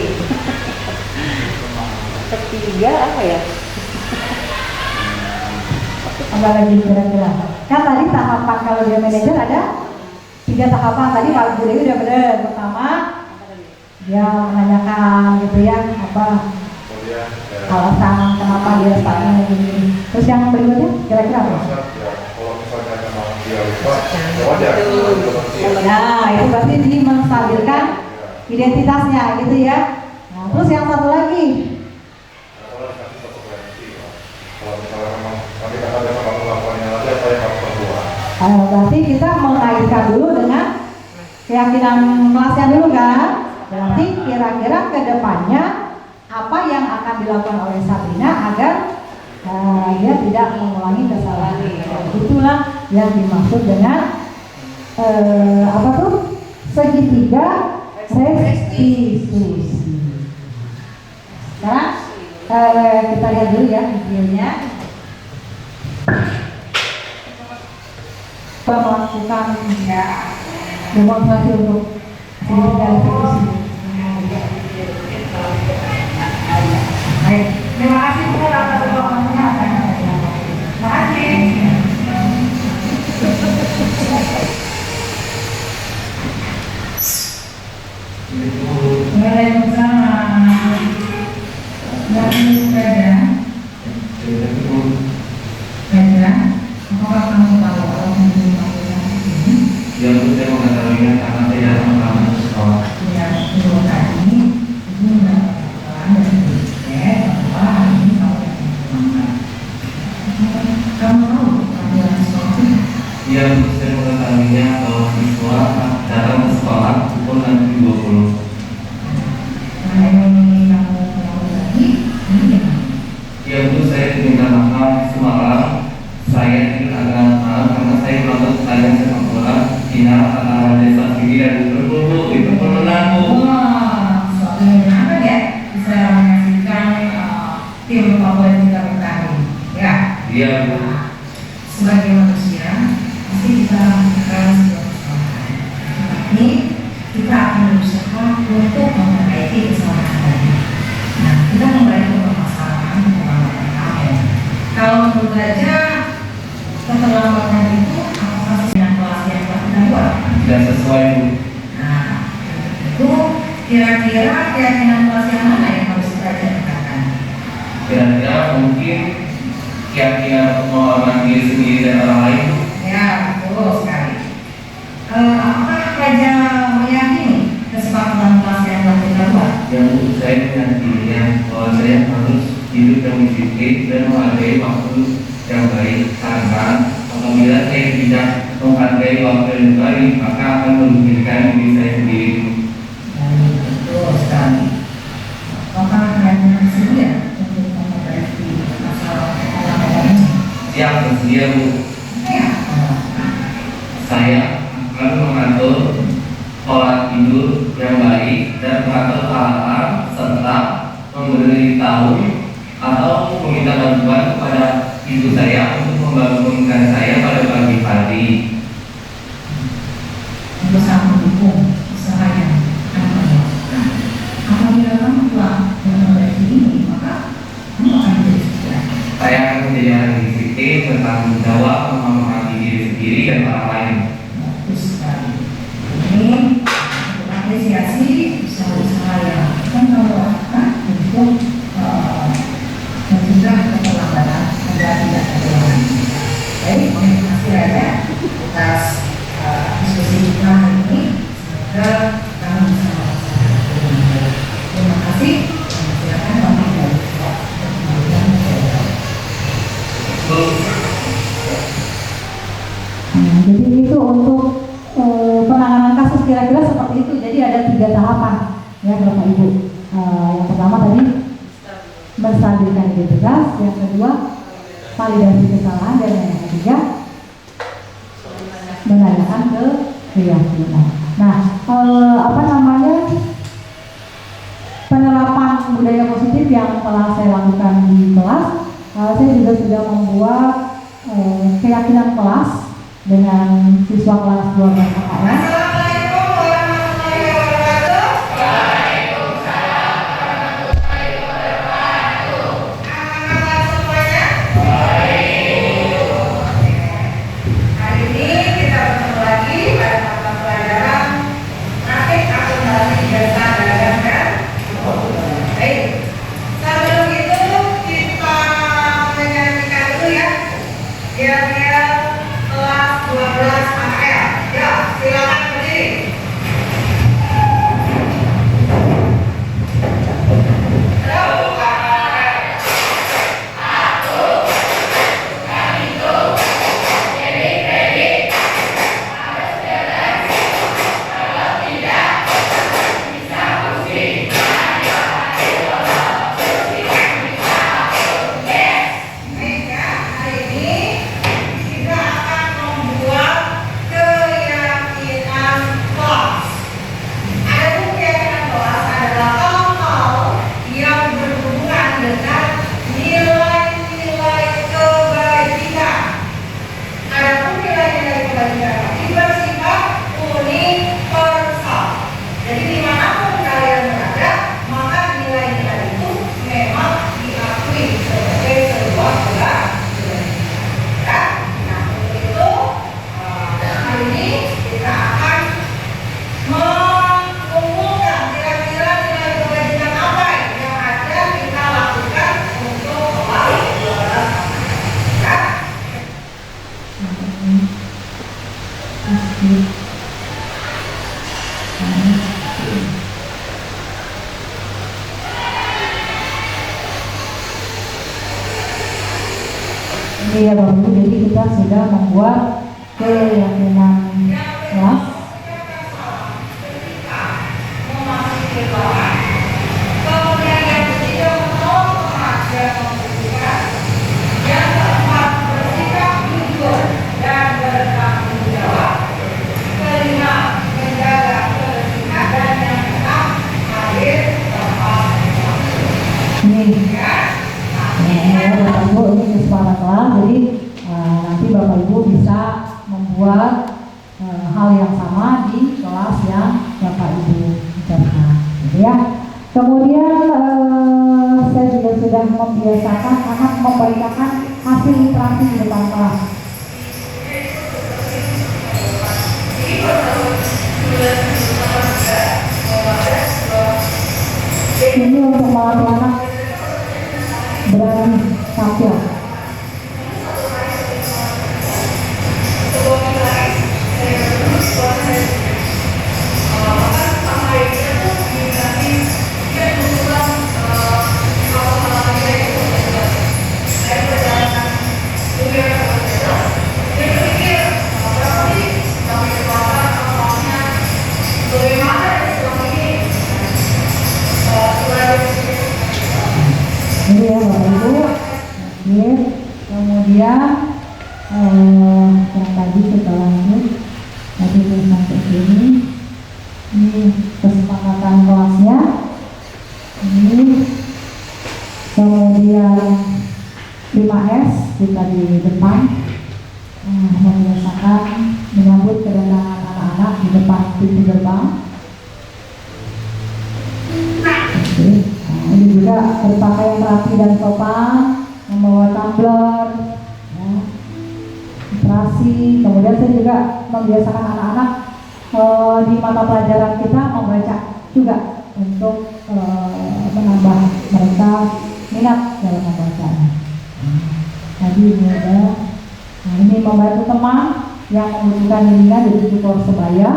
Ketiga apa ya? Apa lagi kira-kira? Kan tadi tahapan kalau dia manajer ada 3 tahapan. Tadi Pak Bu Dewi udah benar. Pertama, dia menanyakan gitu ya apa Kemudian alasan kenapa dia sepatunya begini. Terus yang berikutnya kira-kira apa? kalau misalnya memang dia lupa, ya wajar. Nah, itu berarti dia menstabilkan identitasnya gitu ya. Nah, terus yang satu lagi, Kalau dikasih konsekuensi, kalau misalnya memang nanti kakak dia bakal melakukannya lagi, apa yang harus berbuat? berarti kita mengaitkan dulu dengan keyakinan kelasnya dulu kan. Berarti kira-kira ke depannya apa yang akan dilakukan oleh Sabrina agar dia tidak mengulangi kesalahan. Itulah yang dimaksud dengan apa tuh? Segitiga restitusi. Sekarang kita lihat dulu ya videonya. Melakukan demonstrasi untuk segitiga restitusi. Baik, terima kasih Bu atas doanya. Terima kasih. Waalaikumsalam. Dari sepeda. Sepeda. Apakah kamu tahu kalau kamu ini? Yang saya mengetahuinya karena saya datang pertama ke sekolah. Ya, betul tadi ibu mendapatkan dari tiket bahwa hari ini kamu yang semangat. Kamu tahu panggilan sekolah itu? Yang saya mengetahuinya bahwa siswa datang ke sekolah pukul 6.20. Nah, ini kamu tahu lagi, ini gimana? Yang itu saya diminta maaf semalam. Saya ingin agak maaf karena saya menonton pertandingan sepak bola final antara Desa Sigi dan Liverpool. Itu pemenangku. Wah, suatu yang menyenangkan ya, bisa menyaksikan tim favorit kita bertanding. Ya. Iya, Bu. Sebagai manusia pasti kita membutuhkan sebuah kesalahan. Tapi kita akan berusaha untuk memperbaiki kesalahan tadi. Nah, kita memulai permasalahan pengalaman kamu. Kalau menurut aja keterlambatan itu apakah dengan kelas yang kita buat? Tidak sesuai, Bu. Nah, itu kira-kira keyakinan kelas yang mana yang harus kita jadikan? Kira-kira mungkin keyakinan untuk mengelola diri sendiri dan orang lain. Ya, betul sekali. Apakah Raja meyakini kesepakatan kelas yang telah kita buat? Yang saya meyakininya bahwa saya harus hidup yang disiplin dan menghargai waktu yang baik, karena apabila saya tidak menghargai waktu yang baik, maka akan merugikan diri saya sendiri. Betul sekali. Apakah kalian bersedia untuk memperbaiki Iya Bu, saya akan mengatur pola tidur yang baik dan mengatur alarm serta memberitahu atau meminta bantuan kepada ibu saya untuk membangunkan saya pada pagi hari. Untuk sangat mendukung usahanya anak-anak. Apabila kamu telah memperbaiki ini, maka kamu akan menjadi sukses. Saya akan menjadi anak disiplin, bertanggung jawab, memahami diri sendiri dan orang lain. Bagus sekali. Ini untuk apresiasi usaha-usaha yang akan kamu lakukan untuk mencegah keterlambatan agar tidak terulang. Baik, terima kasih banyak atas diskusi kita hari ini. Semoga kamu bisa melaksanakan dengan baik. Terima kasih. Silakan Bapak dari Pak. Jadi itu untuk penanganan kasus kira-kira seperti itu. Jadi ada 3 tahapan ya Bapak Ibu. Yang pertama tadi menstabilkan identitas, yang kedua validasi kesalahan, dan yang ketiga menanyakan ke keyakinan. Nah, penerapan budaya positif yang telah saya lakukan di kelas, saya juga sudah membuat keyakinan kelas dengan siswa kelas 12 KKN. Assalamualaikum warahmatullahi wabarakatuh. Anak-anak semuanya. Hari ini kita bertemu lagi pada mata pelajaran Nafik Akuntansi Jasa Dagang dan Baik. Sebelum itu kita menyanyikan dulu ya. Biar kelas 12 KKL. Ya, silakan berdiri. Ini ya Bapak Ibu, jadi kita sudah membuat keyakinan kelas. Kemudian yang ketiga menolong remaja membutuhkan. Yang keempat bersikap jujur dan bertanggung jawab. Kelima menjaga kebersihan, dan yang keenam hadir tepat waktu. Ini Ya. ya Bapak Ibu, ini kesepakatan kelas. Jadi nanti Bapak Ibu bisa membuat hal yang sama di kelas yang Bapak Ibu ucapkan, gitu ya. Kemudian saya juga sudah membiasakan anak memberitakan hasil literasi di depan kelas. Ini untuk melatih anak berani tampil. Ini ya Bapak Ibu, ini Nah, ini juga berpakaian rapi dan sopan, membawa tumbler, ya, literasi. Kemudian saya juga membiasakan anak-anak di mata pelajaran kita membaca juga untuk menambah mereka minat dalam membaca. Tadi ini ada, nah ini membantu teman yang membutuhkan bimbingan di tujuh Persebaya.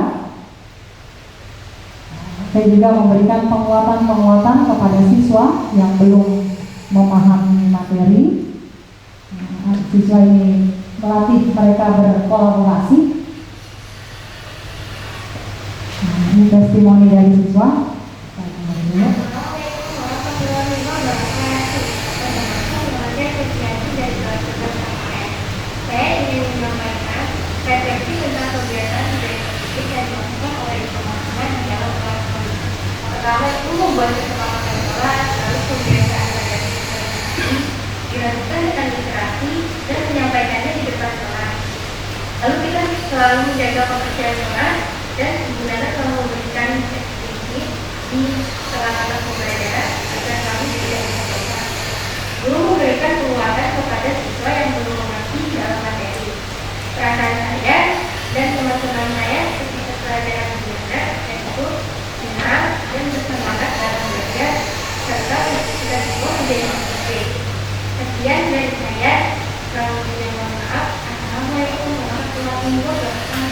Saya juga memberikan penguatan-penguatan kepada siswa yang belum memahami materi. Siswa ini melatih mereka berkolaborasi. Ini testimoni dari siswa. Saya ingin menyampaikan refleksi tentang kegiatan yang dilakukan oleh teman-teman di dalam kelas. Pertama itu membuat kesepakatan kelas, lalu kebiasaan belajar dilakukan dengan literasi dan menyampaikannya di depan kelas. Lalu kita selalu menjaga kepercayaan kelas dan sebenarnya selalu memberikan ekspresi di tengah-tengah pembelajaran agar kami tidak disampaikan. Guru memberikan penguatan kepada siswa yang belum mengerti dalam materi. Perasaan saya dan teman-teman saya ketika pelajaran belajar yaitu senang dan bersemangat dalam belajar serta kita semua menjadi positif. Sekian dari saya. Selalu mohon maaf. Assalamualaikum warahmatullahi wabarakatuh.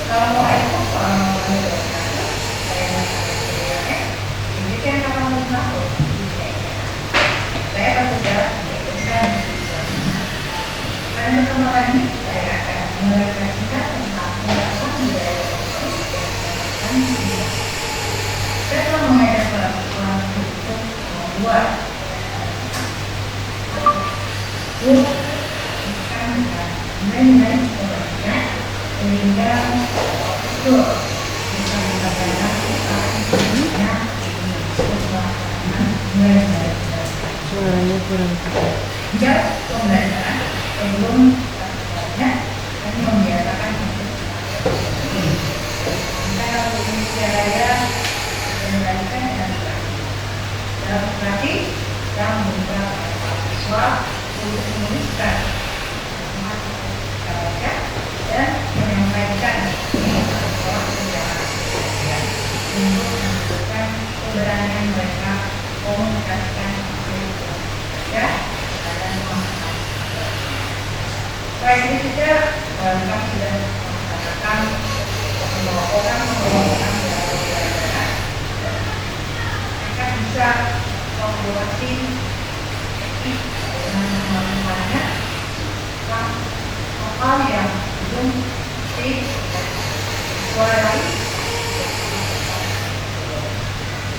Assalamualaikum warahmatullahi wabarakatuh. Saya Nadia. Demikian kata Musnahul. Saya akan berjalan dan pada kesempatan ini saya akan merefleksikan tentang pendapat budaya saya telah mengajar pelaku untuk membuat nilai-nilai sebenarnya sehingga betul bisa dikatakan Suaranya kurang sejak pembelajaran sebelum sebenarnya kami membiasakan untuk kita Indonesia Raya mengendalikan dengan dalam berarti yang membuka siswa untuk menuliskan baca dan menyampaikan untuk menunjukkan keberanian mereka komunikasikan ya dan memahami. Selain itu juga kami sudah mengatakan bahwa orang mengelola pelajaran mereka bisa kolaborasi dengan teman-temannya tentang hal yang belum disuarai.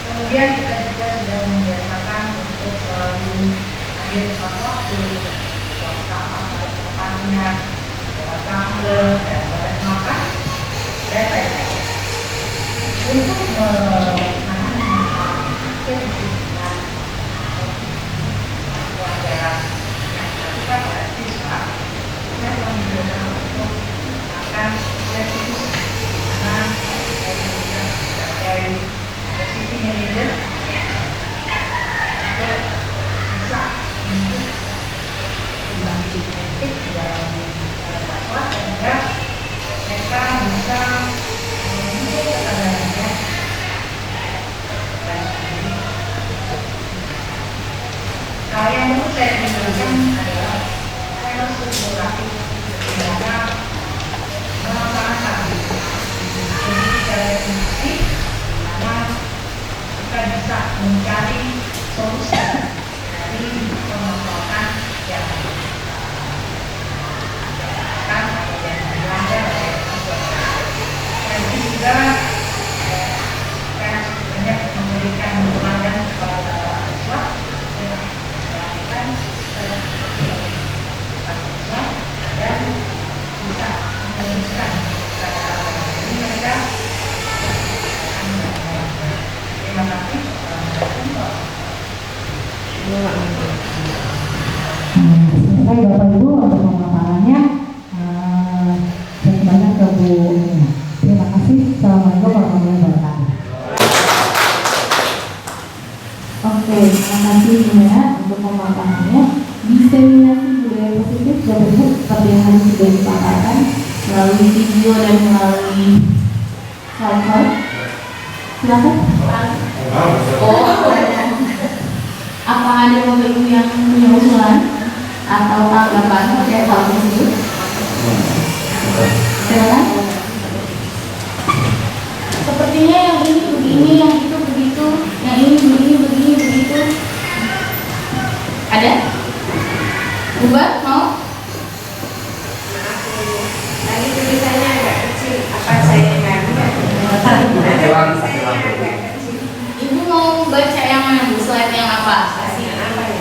Kemudian kita juga sudah membiasakan untuk selalu hadir tepat waktu, tempatnya, tampil dan bahan makan dan lain-lain. Untuk menangani kebutuhan pelajaran yang dilakukan oleh siswa, kita telah mencoba untuk akan revisi karena dari sisi manajer bisa untuk membangkitkan dalam dakwah sehingga mereka bisa memiliki kesadarannya dan hal yang perlu saya tinggalkan adalah saya harus berlatih bagaimana melaksanakan jadi secara fungsi dimana kita bisa mencari solusi dari permasalahan yang kan atau yang dilanda oleh siswa. Dan juga saya banyak memberikan pelajaran kepada siswa dan melakukan siswa dan bisa menuliskan ini mereka. Terima kasih. Selesai Bapak Ibu untuk pemaparannya. Saya kembali ke Bu Nina. Terima kasih. Assalamualaikum warahmatullahi wabarakatuh. Oke, terima kasih Nia untuk pemaparannya. Diseminasi budaya positif dapat seperti yang tadi sudah dikatakan melalui video dan melalui slide. Silakan. Apa ada Bapak Ibu yang punya usulan atau tanggapan terkait hal tersebut? Silakan. Sepertinya yang ini begini, yang itu begitu, yang ini begini begitu. Ada? Ubah mau? Tadi tulisannya agak kecil. Apa saya nggak lihat? Ibu mau baca yang mana Bu? Slide yang apa?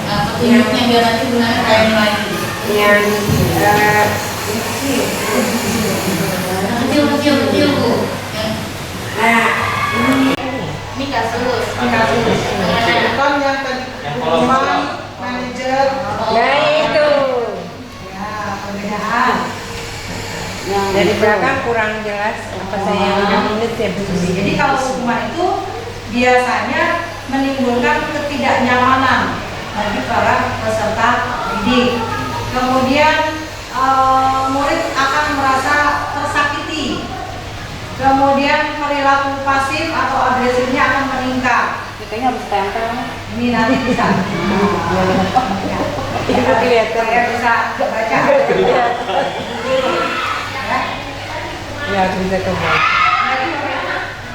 Petunjuknya biar nanti gunanya kayak lagi. Yang Kecil Bu. nah Ini kasus. bukan yang tadi hukuman manajer. Ya itu. Ya perbedaan. Dari belakang kurang jelas apa saya yang udah minus ya Bu Susi. Jadi kalau hukuman itu biasanya menimbulkan ketidaknyamanan bagi para peserta didik. Kemudian murid akan merasa tersakiti. Kemudian perilaku pasif atau agresifnya akan meningkat. Kayaknya harus tempel. Ini nanti bisa. Itu kelihatan. Saya bisa baca. Ya, bisa kembali.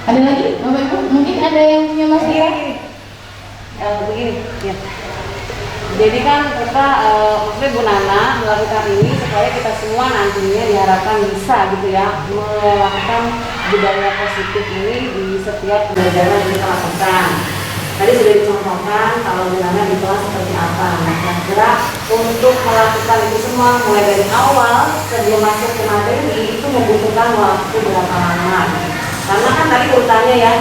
Ada lagi Bapak Ibu? Mungkin ada yang punya masalah? Begini, ya. Jadi kan kita, maksudnya Bu Nana melakukan ini supaya kita semua nantinya diharapkan bisa gitu ya melakukan budaya positif ini di setiap pembelajaran yang kita lakukan. Tadi sudah dicontohkan kalau Bu Nana di kelas seperti apa. Nah, kira-kira untuk melakukan itu semua mulai dari awal sebelum masuk ke materi itu membutuhkan waktu berapa lama? Karena kan tadi urutannya ya,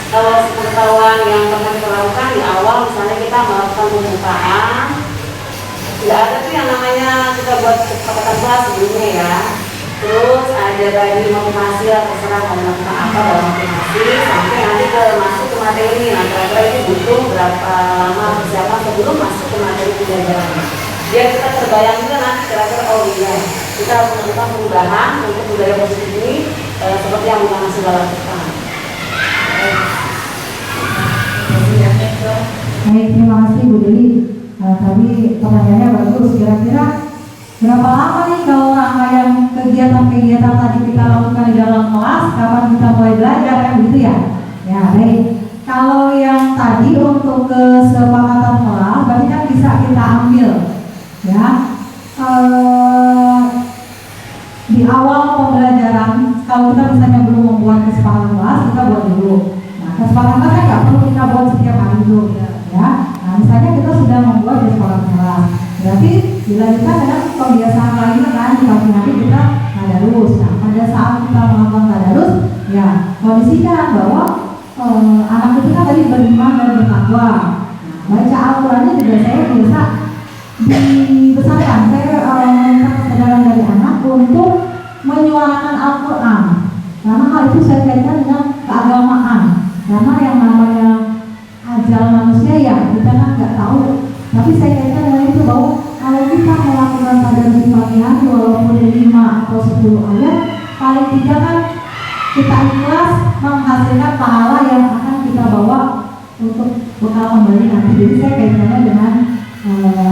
kalau pengetahuan yang pernah kita lakukan di awal misalnya kita melakukan pembukaan, tidak ada tuh yang namanya kita buat kesepakatan kelas sebelumnya ya. Terus ada tadi motivasi lah, terserah mau melakukan apa dalam motivasi sampai nanti ke masuk ke materi. Nah kira-kira ini butuh berapa lama persiapan sebelum masuk ke materi pembelajaran. Biar kita terbayang juga nanti kira-kira oh iya kita harus melakukan perubahan untuk budaya positif ini seperti yang kita masih lakukan. Baik, terima kasih Bu Deli. Tadi pertanyaannya bagus. Kira-kira berapa lama nih kalau rangkaian kegiatan-kegiatan tadi kita lakukan di dalam kelas, kapan kita mulai belajar kan begitu ya? Ya baik. Kalau yang tadi untuk kesepakatan kelas, berarti kan bisa kita ambil ya. Di awal pembelajaran, kalau kita misalnya belum membuat kesepakatan kelas, kita buat dulu. Nah, kesepakatan kelas kan nggak perlu kita buat setiap hari dulu ya. Nah, misalnya kita sudah membuat kesepakatan kelas, berarti dilanjutkan dengan kebiasaan lainnya kan di pagi hari kita tadarus. Nah, pada saat kita melakukan tadarus, ya kondisikan bahwa anak itu kan tadi beriman dan bertakwa. Nah, baca Al-Qurannya juga saya biasa dibesarkan. Saya minta kesadaran dari anak untuk menyuarakan Al-Quran. Karena hal itu saya kaitkan dengan keagamaan. Karena yang namanya ajal manusia ya kita kan nggak tahu. Tapi saya kaitkan dengan itu bahwa kalau kita melakukan tadarus di pagi hari walaupun 5 atau 10 ayat, paling tidak kan kita ikhlas menghasilkan pahala yang akan kita bawa untuk bekal kembali nanti. Jadi saya kaitkannya dengan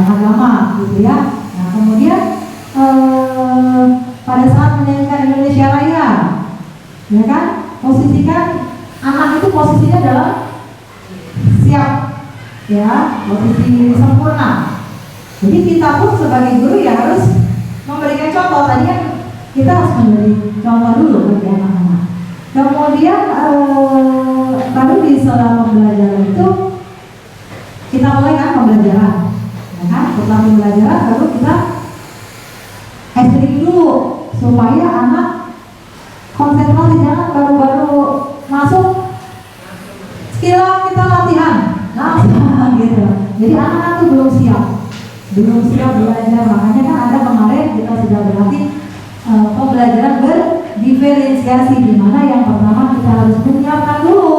agama gitu ya. Nah kemudian pada saat menyanyikan Indonesia Raya, ya kan, posisikan anak itu posisinya adalah siap, ya, posisi sempurna. Jadi kita pun sebagai guru ya harus memberikan contoh. Tadi kan kita harus memberi contoh dulu bagi anak-anak. Kemudian baru di selama pembelajaran itu kita mulai kan pembelajaran, ya kan? Setelah pembelajaran baru kita extreme dulu supaya anak konsentrasi, jangan baru-baru masuk skill kita latihan langsung gitu. Jadi anak-anak itu belum siap belajar. Makanya kan ada kemarin kita sudah berlatih pembelajaran berdiferensiasi, di mana yang pertama kita harus menyiapkan dulu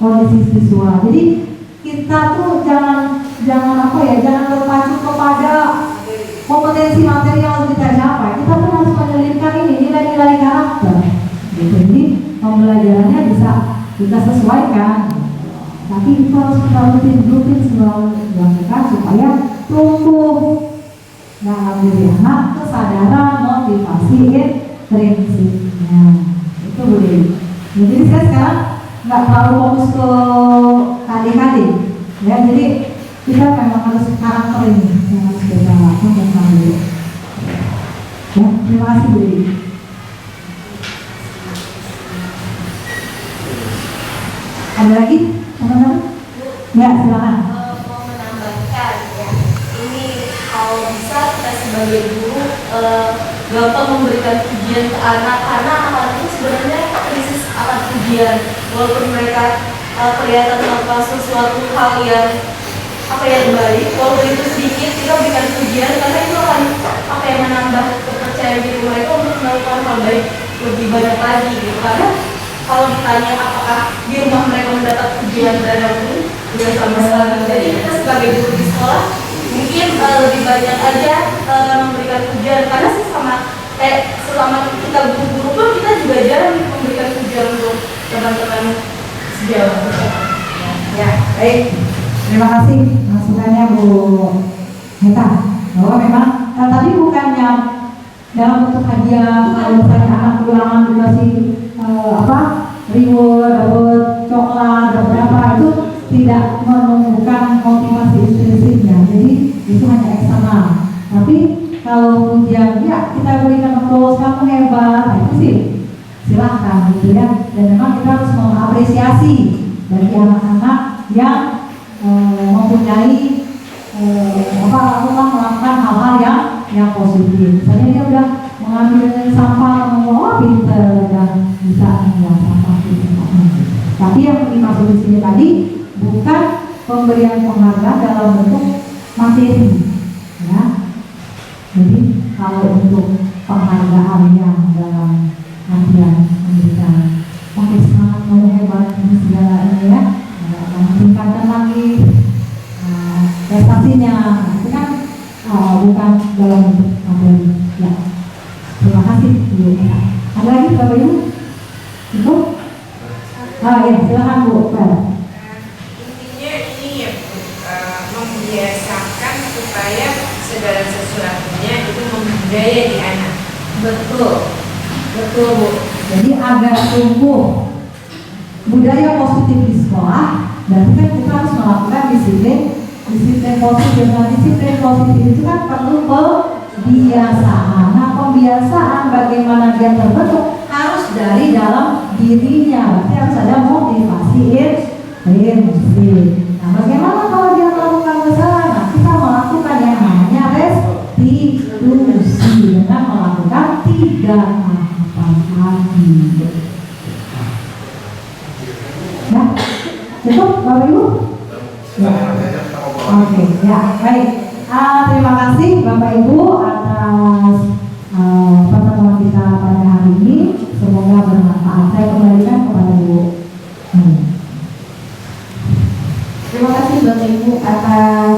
kondisi siswa. Jadi kita tuh jangan ya, jangan berpacu kepada kompetensi materi yang harus kita capai. Kita pun harus menyelipkan ini nilai-nilai karakter. Gitu. Jadi pembelajarannya bisa kita sesuaikan. Tapi itu harus kita rutin selalu dilakukan supaya tumbuh dalam diri anak kesadaran, motivasi, prinsipnya. Itu boleh. Jadi saya sekarang nggak terlalu fokus ke adik-adik, ya. Jadi kita memang harus karakter ini yang harus kita lakukan dulu. Ya, terima kasih Bu. Ada lagi? Teman-teman? Ya, silakan. Mau menambahkan ya, ini kalau bisa kita sebagai guru gampang memberikan ujian ke anak, karena anak itu sebenarnya krisis akan ujian. Walaupun mereka kelihatan melakukan sesuatu hal yang baik, walaupun itu sedikit kita berikan ujian, karena itu akan menambah kepercayaan diri mereka untuk melakukan hal baik lebih banyak lagi gitu. Karena kalau ditanya apakah di rumah mereka mendapat ujian dari ini, tidak sama sekali. Jadi kita sebagai guru di sekolah mungkin lebih banyak aja memberikan ujian, karena sih selama kita guru-guru pun kita juga jarang memberikan ujian untuk teman-teman sejauh. Ya, baik. Terima kasih masukannya Bu Meta. Bahwa memang tadi bukannya dalam bentuk hadiah, kalau misalnya anak ulangan dikasih reward, dapat coklat, dapat berapa, itu tidak menumbuhkan motivasi intrinsipnya. Jadi itu hanya eksternal. Tapi kalau ujian, ya kita berikan applause, kamu hebat, itu sih silahkan gitu ya. Dan memang kita harus mengapresiasi bagi anak-anak yang mempunyai melakukan hal-hal yang positif. Misalnya dia udah mengambil sampah, pinter, dan bisa mengambil sampah di tempatnya. Tapi yang dimaksud di sini tadi bukan pemberian penghargaan dalam bentuk materi, ya. Jadi kalau untuk penghargaan yang dalam artian memberikan semangat, kamu hebat, ini segala ini ya, meningkatkan lagi prestasinya, itu kan bukan dalam bentuk materi, ya. Terima kasih Bu. Ada lagi Bapak Ibu? Ibu? Ya, silakan Bu. Intinya ini ya Bu, membiasakan supaya segala sesuatunya itu membudaya di anak. Betul Bu. Jadi agar tumbuh budaya positif di sekolah, berarti kan kita harus melakukan disiplin positif. Nah, disiplin positif itu kan perlu pembiasaan. Nah, pembiasaan bagaimana dia terbentuk harus dari dalam dirinya. Berarti harus ada motivasi intrinsik. Nah, bagaimana kalau dia melakukan kesalahan? Nah, kita melakukan yang namanya restitusi dengan melakukan 3 tahapan tadi. Ya, cukup Bapak Ibu? Ya. Oke, ya, baik. Terima kasih Bapak Ibu atas pertemuan kita pada hari ini. Semoga bermanfaat. Saya kembalikan kepada Bu. Terima kasih Bapak Ibu atas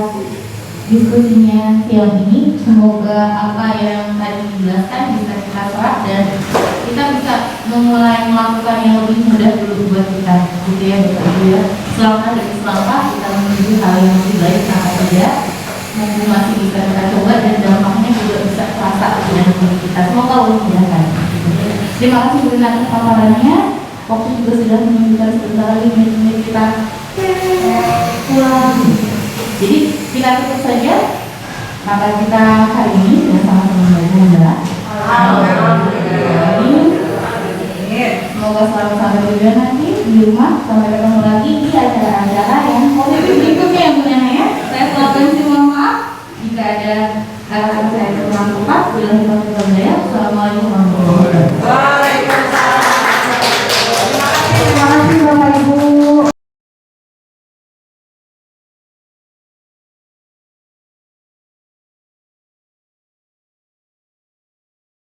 diskusinya siang ini. Semoga apa yang tadi dijelaskan bisa kita serap dan kita bisa memulai melakukan yang lebih mudah dulu buat kita, gitu ya Bapak Ibu ya. Selangkah demi selangkah kita menuju hal yang lebih baik sama saja. Mumpung masih bisa kita coba dan dampaknya juga bisa terasa dengan diri kita. Semoga Allah mudahkan. Terima kasih Bu atas paparannya. Waktu juga sudah menunjukkan sebentar lagi menit kita pulang. Jadi kita tutup saja maka kita hari ini dengan sama-sama membaca. Semoga selalu sampai tujuan nanti di rumah, sampai ketemu lagi.